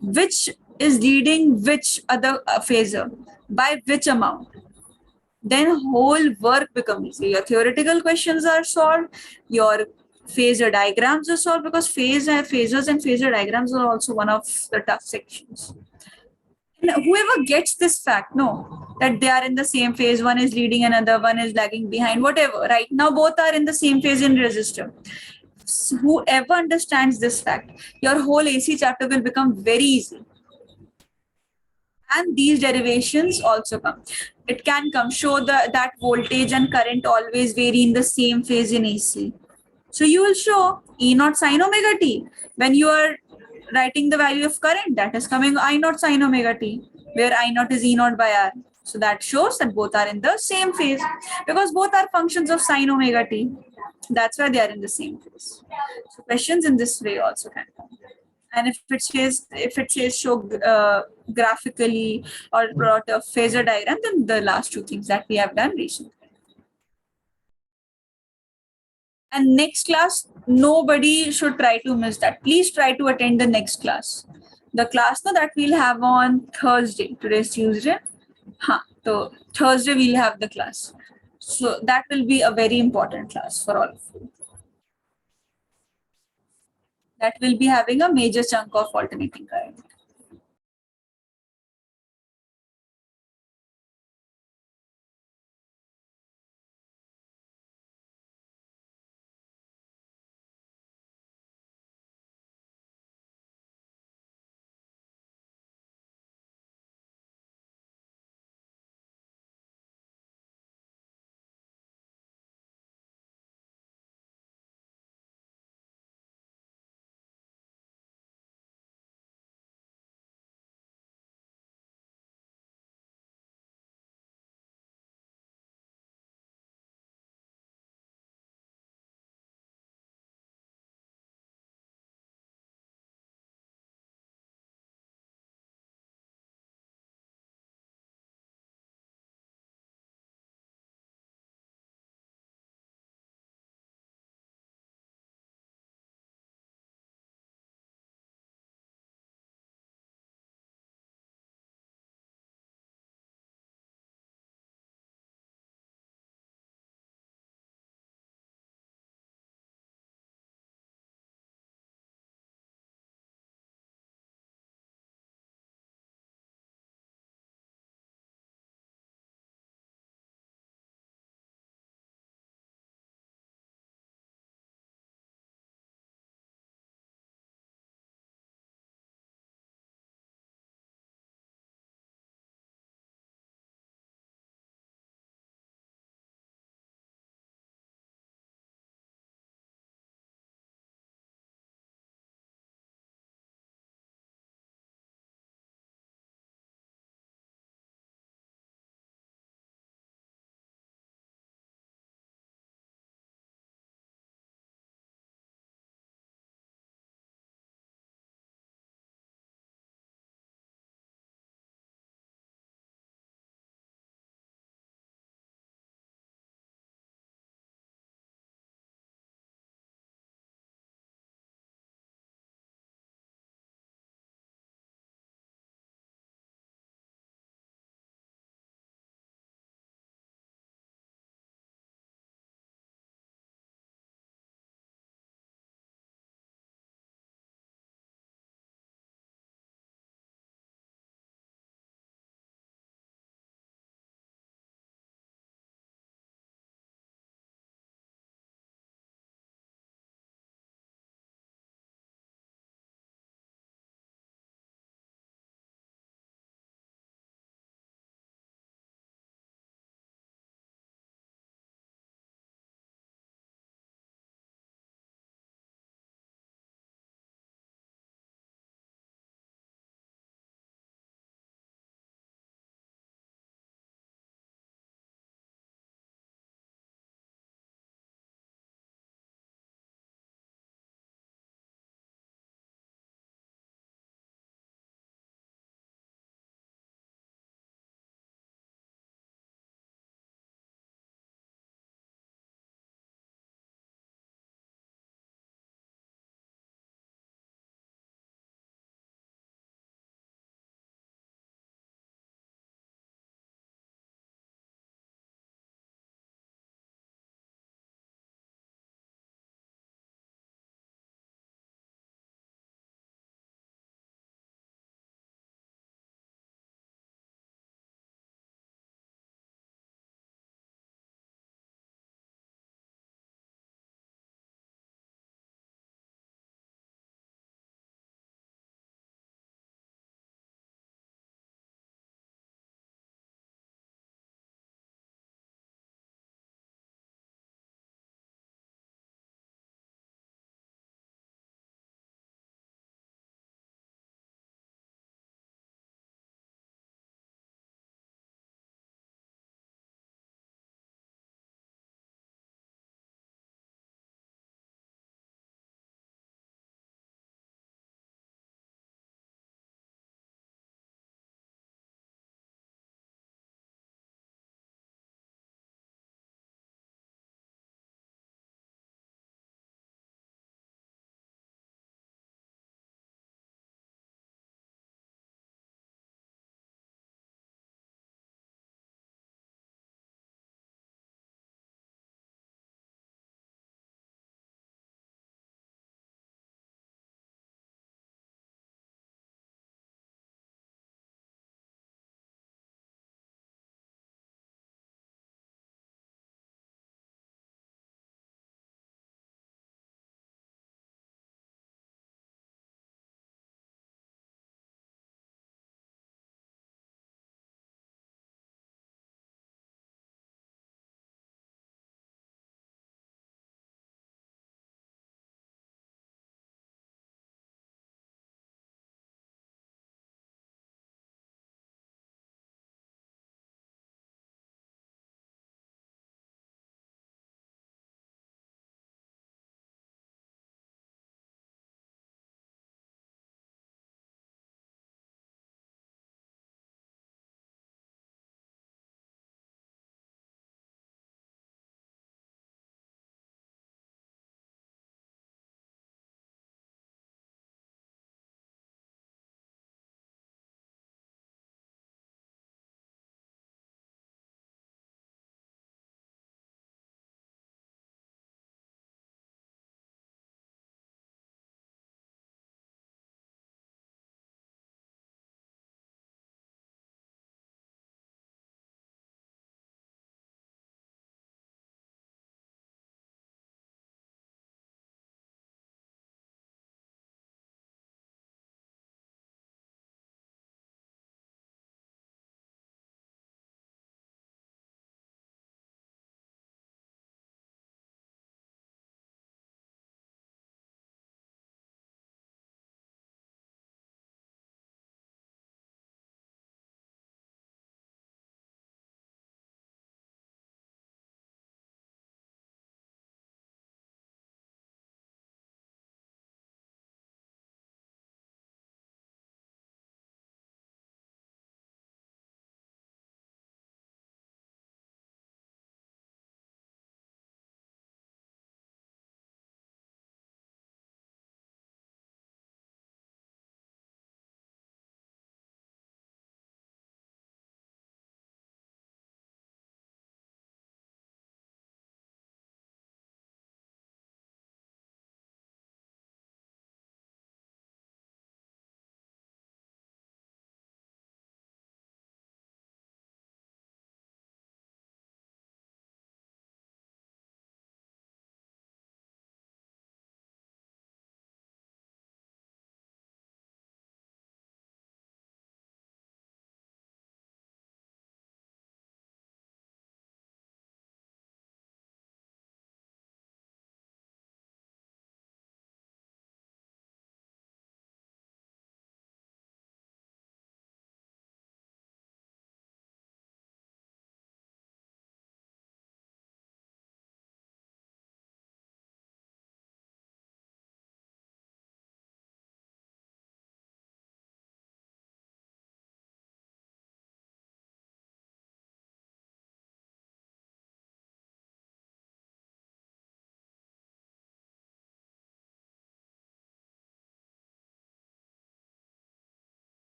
which is leading which other phasor, by which amount, then whole work becomes easy. Your theoretical questions are solved, your phasor diagrams are solved, because phasors and phasor diagrams are also one of the tough sections. And whoever gets this fact, no, that they are in the same phase, one is leading another, one is lagging behind, whatever, right now both are in the same phase in resistor. So whoever understands this fact, your whole AC chapter will become very easy. And these derivations also come. It can come, show that voltage and current always vary in the same phase in AC. So you will show E naught sine omega t. When you are writing the value of current, that is coming I naught sine omega t, where I naught is E naught by R. So that shows that both are in the same phase, because both are functions of sine omega t. That's why they are in the same phase. So questions in this way also can come. And if it says show graphically or plot a phasor diagram, then the last two things that we have done recently. And next class, nobody should try to miss that. Please try to attend the next class. The class that we'll have on Thursday. Today's Tuesday. So Thursday we'll have the class. So that will be a very important class for all of you. That will be having a major chunk of alternating current.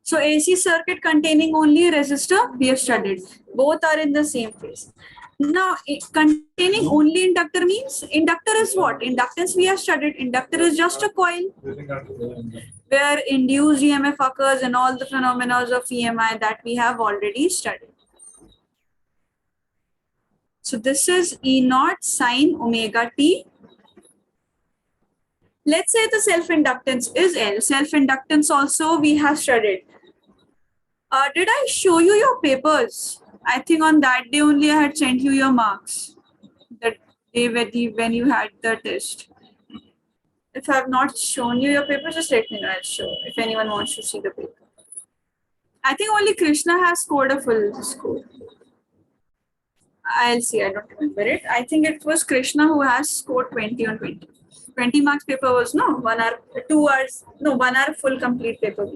So AC circuit containing only resistor, we have studied. Both are in the same phase. Now, containing only inductor means inductor is what? Inductance we have studied. Inductor is just a coil where induced EMF occurs and all the phenomena of EMI that we have already studied. So this is E naught sine omega t. Let's say the self-inductance is L. Self-inductance also we have studied. Did I show you your papers? I think on that day only I had sent you your marks. That day when you had the test. If I have not shown you your paper, just let me know. I'll show if anyone wants to see the paper. I think only Krishna has scored a full score. I'll see. I don't remember it. I think it was Krishna who has scored 20 on 20. 20 marks paper was no 1 hour, 2 hours, no 1 hour full complete paper.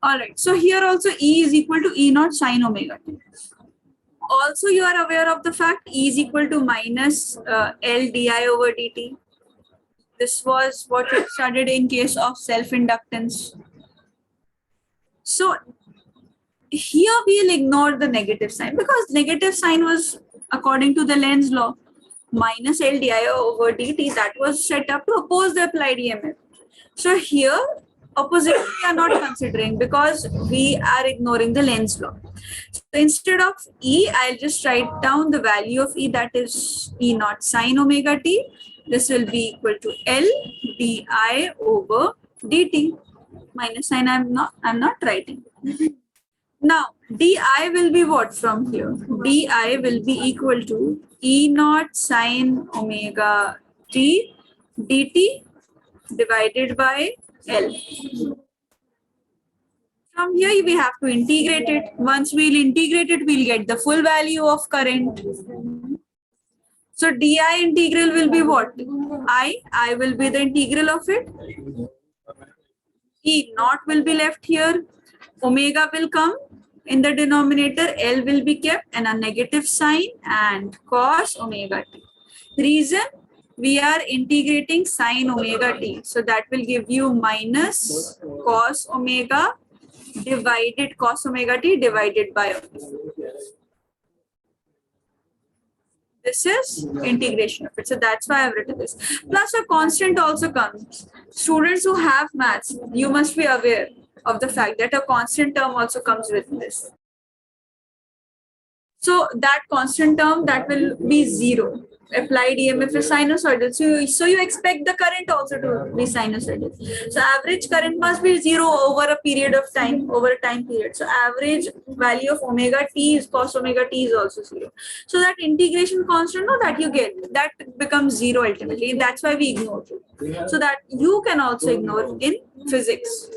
All right. So here also E is equal to E naught sine omega t. Also, you are aware of the fact E is equal to minus L di over dt. This was what we studied in case of self-inductance. So here we'll ignore the negative sign because negative sign was according to the Lenz's law minus L di over dt that was set up to oppose the applied EMF. So here opposite we are not considering because we are ignoring the Lenz's law. So instead of E, I'll just write down the value of E, that is E naught sine omega t. This will be equal to L di over dt. Minus sign I'm not writing. Now di will be what from here? Di will be equal to E naught sine omega t dt divided by L. From here, we have to integrate it. Once we'll integrate it, we'll get the full value of current. So di integral will be what? I will be the integral of it. E naught will be left here. Omega will come in the denominator. L will be kept and a negative sign and cos omega t. Reason? We are integrating sine omega t. So that will give you minus cos omega divided cos omega t divided by omega. This is integration of it. So that's why I've written this. Plus a constant also comes. Students who have maths, you must be aware of the fact that a constant term also comes with this. So that constant term that will be 0. Applied EMF is sinusoidal. So you expect the current also to be sinusoidal. So average current must be 0 over a period of time, over a time period. So average value of omega t is cos omega t is also 0. So that integration constant that you get, that becomes 0 ultimately. That's why we ignore it. So that you can also ignore in physics.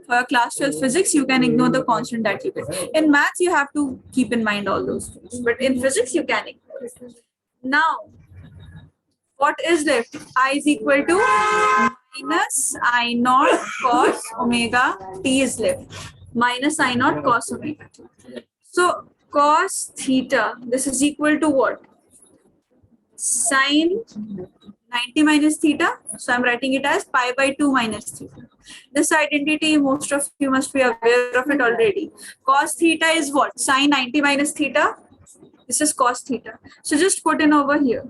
For class 12 physics, you can ignore the constant that you get. In maths, you have to keep in mind all those things. But in physics, you can ignore it. Now, what is left? I is equal to minus I naught cos omega t is left. Minus I naught cos omega t. So cos theta, this is equal to what? Sine 90 minus theta. So I'm writing it as pi by 2 minus theta. This identity, most of you must be aware of it already. Cos theta is what? Sine 90 minus theta. This is cos theta. So just put in over here.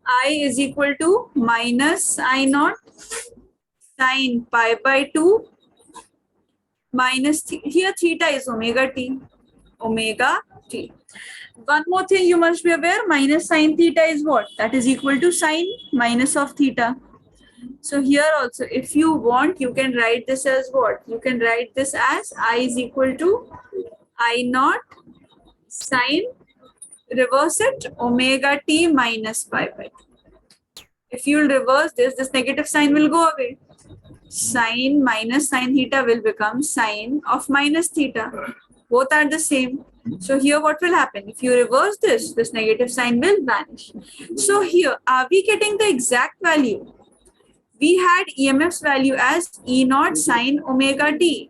I is equal to minus I naught sine pi by 2 minus here theta is omega t. Omega t. One more thing you must be aware, minus sine theta is what? That is equal to sine minus of theta. So here also, if you want, you can write this as what? You can write this as I is equal to I naught sine, reverse it, omega t minus pi by 2. If you will reverse this, this negative sign will go away. Sine minus sine theta will become sine of minus theta. Both are the same. So here what will happen? If you reverse this, this negative sign will vanish. So here, are we getting the exact value? We had EMF's value as E naught sine omega t.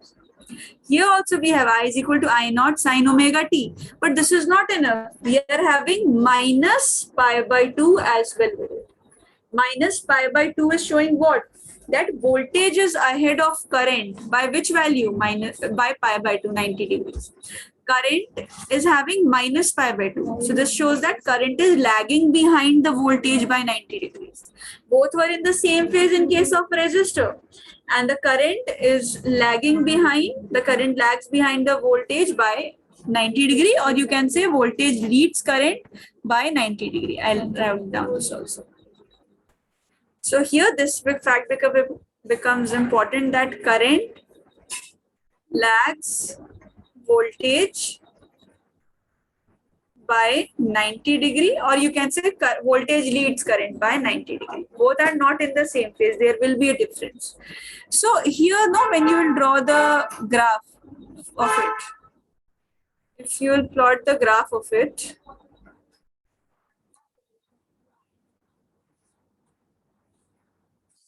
Here also we have I is equal to I naught sine omega t. But this is not enough. We are having minus pi by 2 as well with it. Minus pi by 2 is showing what? that voltage is ahead of current by which value? Minus by pi by 2, 90 degrees. Current is having minus pi by 2. So this shows that current is lagging behind the voltage by 90 degrees. Both were in the same phase in case of resistor. And the current is lagging behind, the current lags behind the voltage by 90 degree, or you can say voltage leads current by 90 degree. I'll write down this also. So here this fact becomes important, that current lags voltage by 90 degree, or you can say voltage leads current by 90 degree. Both are not in the same phase. There will be a difference. So here now when you will draw the graph of it, if you will plot the graph of it,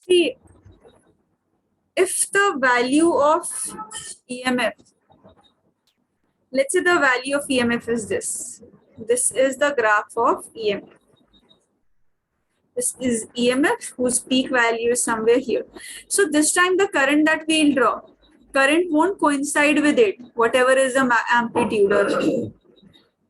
see, if the value of EMF, let's say the value of EMF is this. This is the graph of EMF. This is EMF whose peak value is somewhere here. So this time the current that we'll draw, current won't coincide with it, whatever is the amplitude. Or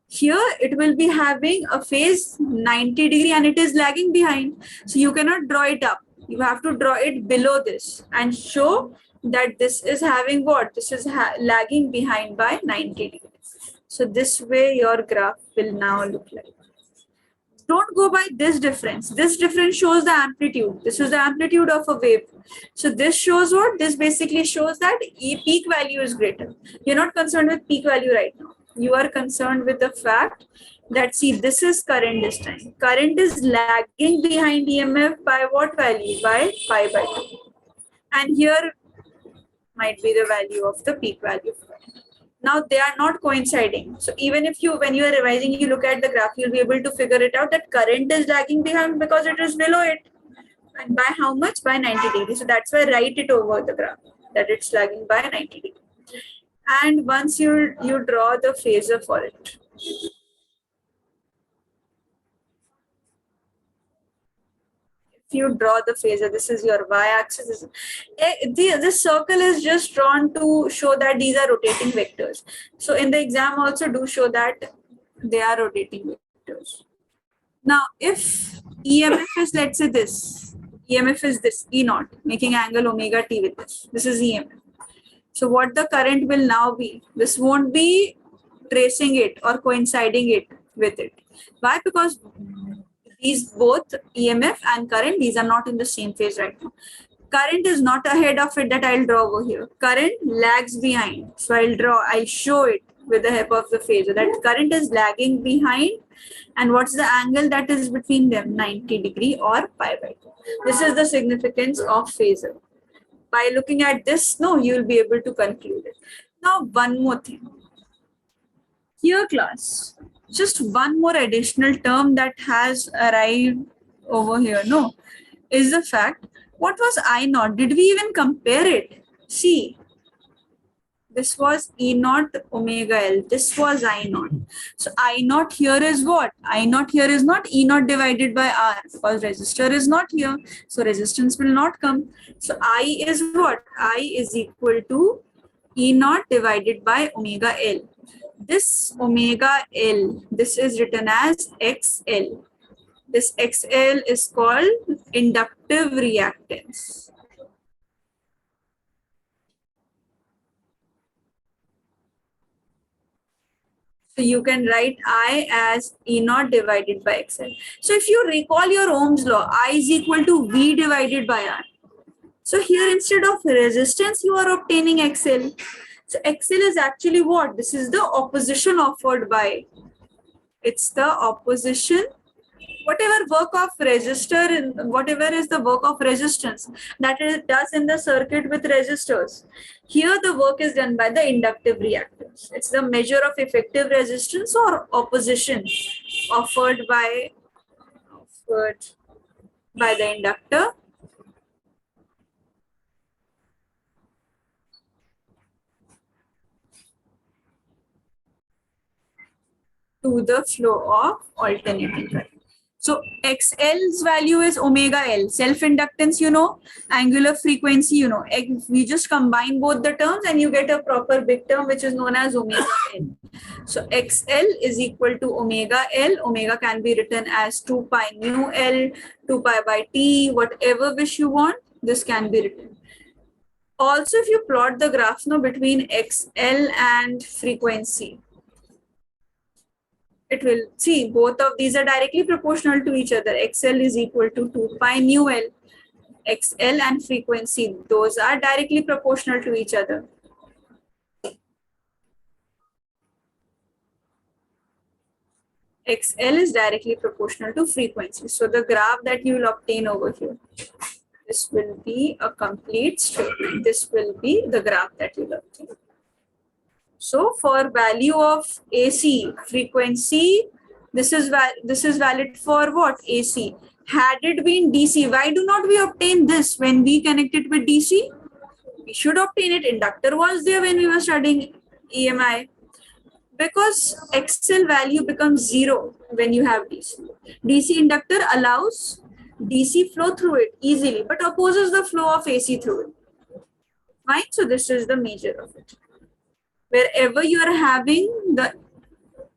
here it will be having a phase 90 degree and it is lagging behind. So you cannot draw it up. You have to draw it below this and show that this is having what? This is lagging behind by 90 degrees. So this way your graph will now look like. Don't go by this difference. This difference shows the amplitude. This is the amplitude of a wave. So this shows what? This basically shows that peak value is greater. You're not concerned with peak value right now. You are concerned with the fact that, see, this is current this time. Current is lagging behind EMF by what value? By pi by 2. And here might be the value of the peak value. Now they are not coinciding. So even if you, when you are revising, you look at the graph, you'll be able to figure it out that current is lagging behind because it is below it. And by how much? By 90 degrees. So that's why write it over the graph, that it's lagging by 90 degrees. And once you draw the phasor for it. If you draw the phasor, this is your y-axis. This circle is just drawn to show that these are rotating vectors. So in the exam also do show that they are rotating vectors. Now, if EMF is, let's say this, EMF is this, E naught, making angle omega t with this. This is EMF. So what the current will now be, this won't be tracing it or coinciding it with it. Why? Because these both EMF and current, these are not in the same phase right now. Current is not ahead of it, that I'll draw over here. Current lags behind. So I'll show it with the help of the phasor that current is lagging behind. And what's the angle that is between them? 90 degree or pi by 2. This is the significance of phasor. By looking at this, no, you will be able to conclude it. Now, one more thing. Here, class, just one more additional term that has arrived over here, no, is the fact, what was I naught? Did we even compare it? See, this was E naught omega L. This was I naught. So I naught here is what? I naught here is not E naught divided by R, because resistor is not here. So resistance will not come. So I is what? I is equal to E naught divided by omega L. This omega L, this is written as XL. This XL is called inductive reactance. So you can write I as E naught divided by XL. So if you recall your Ohm's law, I is equal to V divided by R. So here instead of resistance, you are obtaining XL. So XL is actually what? This is the opposition offered by. It's the opposition. Whatever work of resistor, whatever is the work of resistance that it does in the circuit with resistors. Here the work is done by the inductive reactance. It's the measure of effective resistance or opposition offered by the inductor to the flow of alternating current. So XL's value is omega L. Self-inductance, you know, angular frequency, you know. We just combine both the terms and you get a proper big term which is known as omega L. So XL is equal to omega L. Omega can be written as 2 pi nu L, 2 pi by T, whatever wish you want, this can be written. Also, if you plot the graph now between XL and frequency, it will see both of these are directly proportional to each other. XL is equal to 2 pi nu L. XL and frequency, those are directly proportional to each other. XL is directly proportional to frequency. So the graph that you will obtain over here, this will be a complete straight line. This will be the graph that you will obtain. So for value of AC frequency, this is valid for what? AC. Had it been DC, why do not we obtain this when we connect it with DC? We should obtain it. Inductor was there when we were studying EMI. Because XL value becomes 0 when you have DC. DC inductor allows DC flow through it easily, but opposes the flow of AC through it. Fine, so this is the measure of it. Wherever you are having the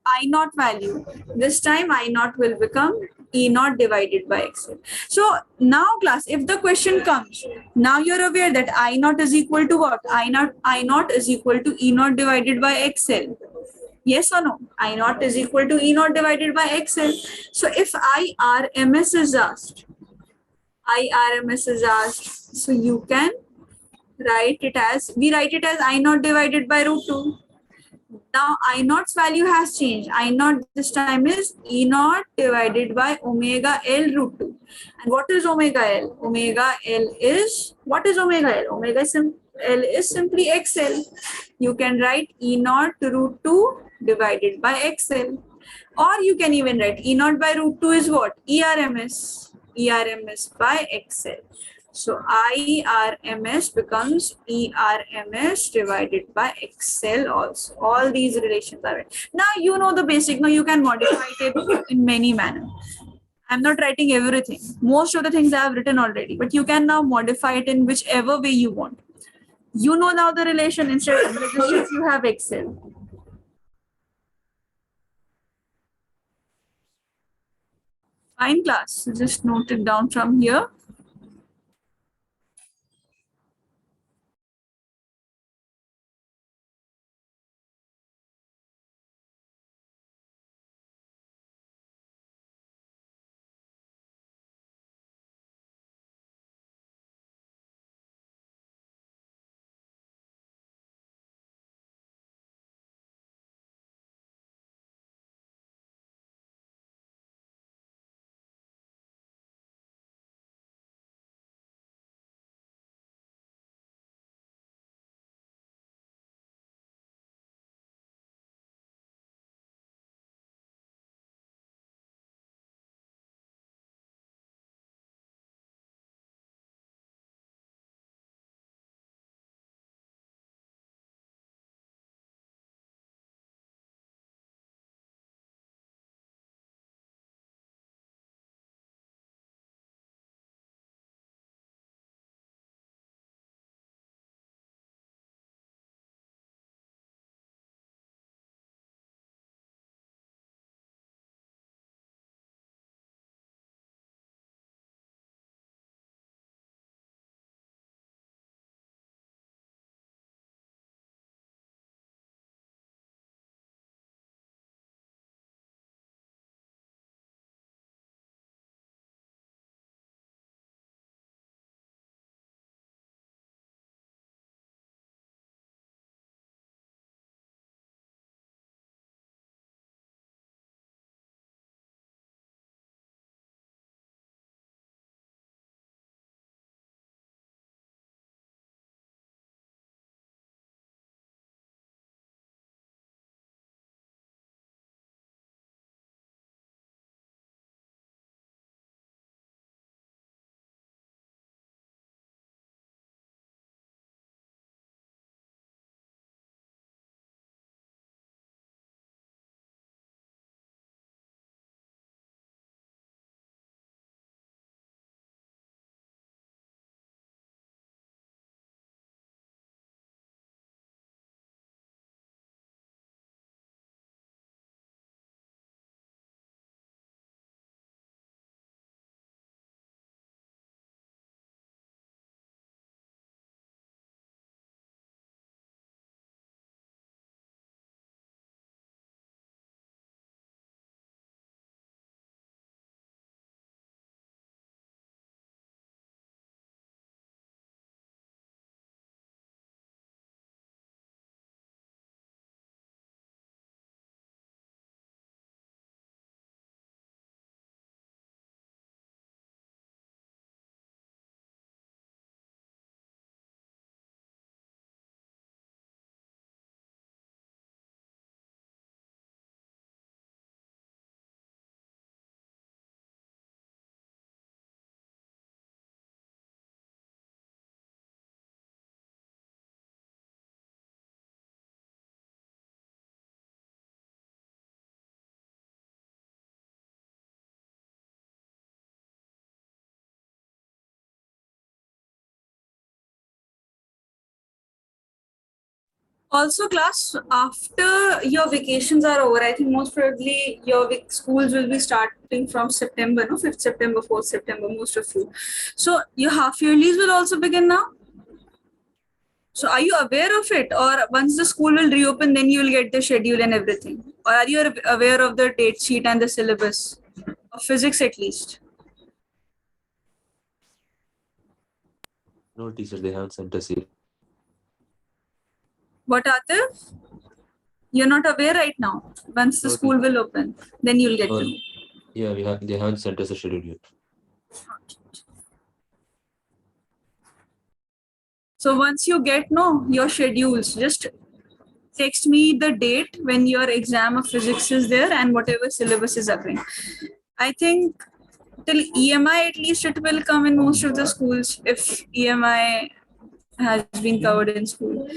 I naught value, this time I naught will become E naught divided by XL. So now class, if the question comes, now you're aware that I naught is equal to what? I naught is equal to E naught divided by XL. Yes or no? I naught is equal to E naught divided by XL. So if IRMS is asked, so you can write it as, we write it as I naught divided by root 2. Now I naught's value has changed. I naught this time is E naught divided by omega L root 2. And what is omega L? Omega L is, what is omega L? Omega L is simply XL. You can write E naught root 2 divided by XL. Or you can even write E naught by root 2 is what? ERMS. ERMS by XL. So IRMS becomes ERMS divided by XL also. All these relations are right. Now you know the basic. Now you can modify it in many manners. I'm not writing everything. Most of the things I have written already, but you can now modify it in whichever way you want. You know now the relation. Instead of resistance, you have XL. Fine class. Just note it down from here. Also, class, after your vacations are over, I think most probably your schools will be starting from September, no? 5th September, 4th September, most of you. So your half yearlies will also begin now? So are you aware of it? Or once the school will reopen, then you will get the schedule and everything? Or are you aware of the date sheet and the syllabus? Of physics at least? No, teacher, they haven't sent us yet. What, Atif? You're not aware right now. Once the No, school will open, then you'll get No. to know. Yeah, they haven't sent us a schedule yet. So once you get your schedules, just text me the date when your exam of physics is there and whatever syllabus is occurring. I think till EMI at least it will come in most of the schools if EMI has been covered in school.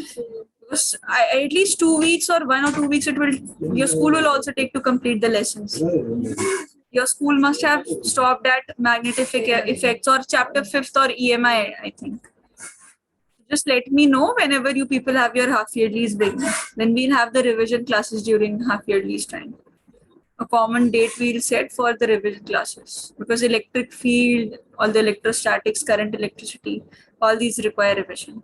Because at least 2 weeks or 1 or 2 weeks your school will also take to complete the lessons. Your school must have stopped at magnetic effects or chapter 5th or EMI, I think. Just let me know whenever you people have your half yearlies begin. Then we'll have the revision classes during half yearlies time. A common date we'll set for the revision classes because electric field, all the electrostatics, current electricity, all these require revision.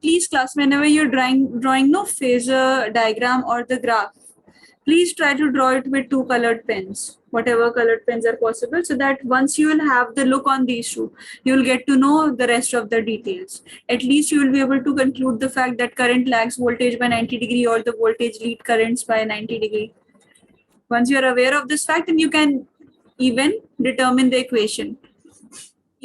please class, whenever you're drawing no phasor diagram or the graph, please try to draw it with two colored pens, whatever colored pens are possible, so that once you will have the look on these two, you will get to know the rest of the details. At least you will be able to conclude the fact that current lags voltage by 90 degree or the voltage lead currents by 90 degree. Once you are aware of this fact, then you can even determine the equation.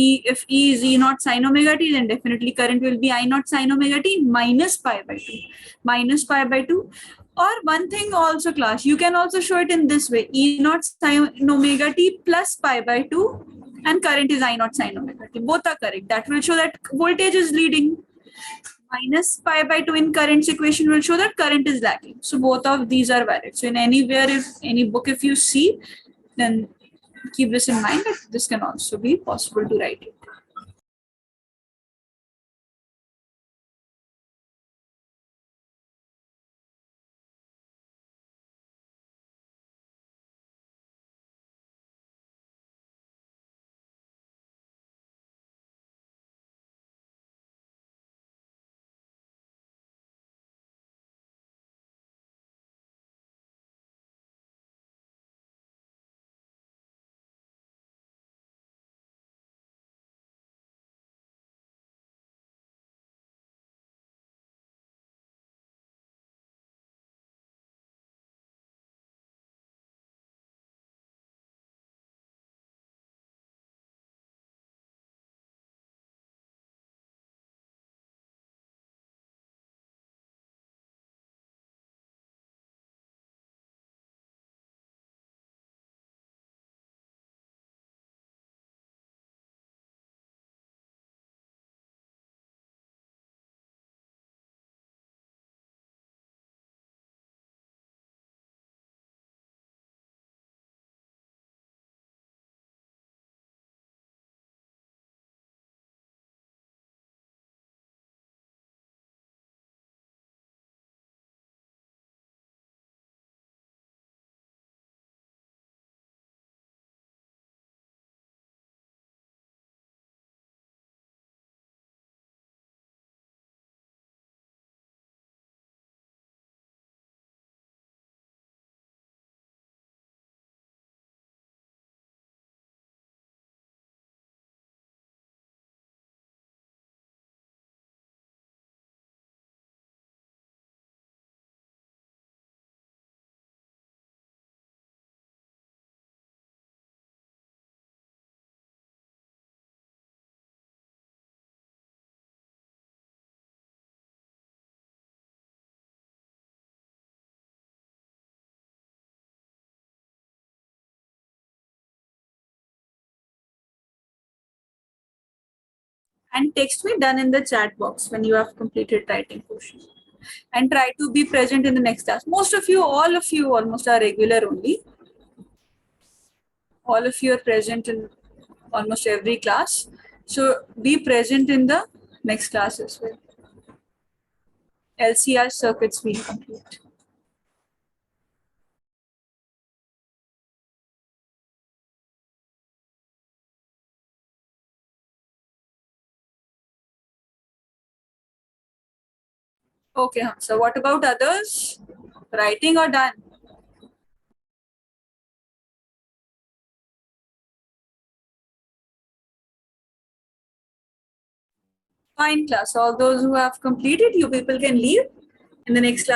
If E is E naught sine omega t, then definitely current will be I naught sine omega t minus pi by 2. Minus pi by 2. Or one thing also, class, you can also show it in this way. E naught sine omega t plus pi by 2 and current is I naught sine omega t. Both are correct. That will show that voltage is leading. Minus pi by 2 in current's equation will show that current is lagging. So both of these are valid. So in anywhere, if any book, if you see, then keep this in mind that this can also be possible to write it. And text me done in the chat box when you have completed writing portion. And try to be present in the next class. Most of you, all of you almost are regular only. All of you are present in almost every class. So be present in the next class as well. LCR circuits will complete. Okay, so what about others? Writing or done? Fine class. All those who have completed, you people can leave. In the next class,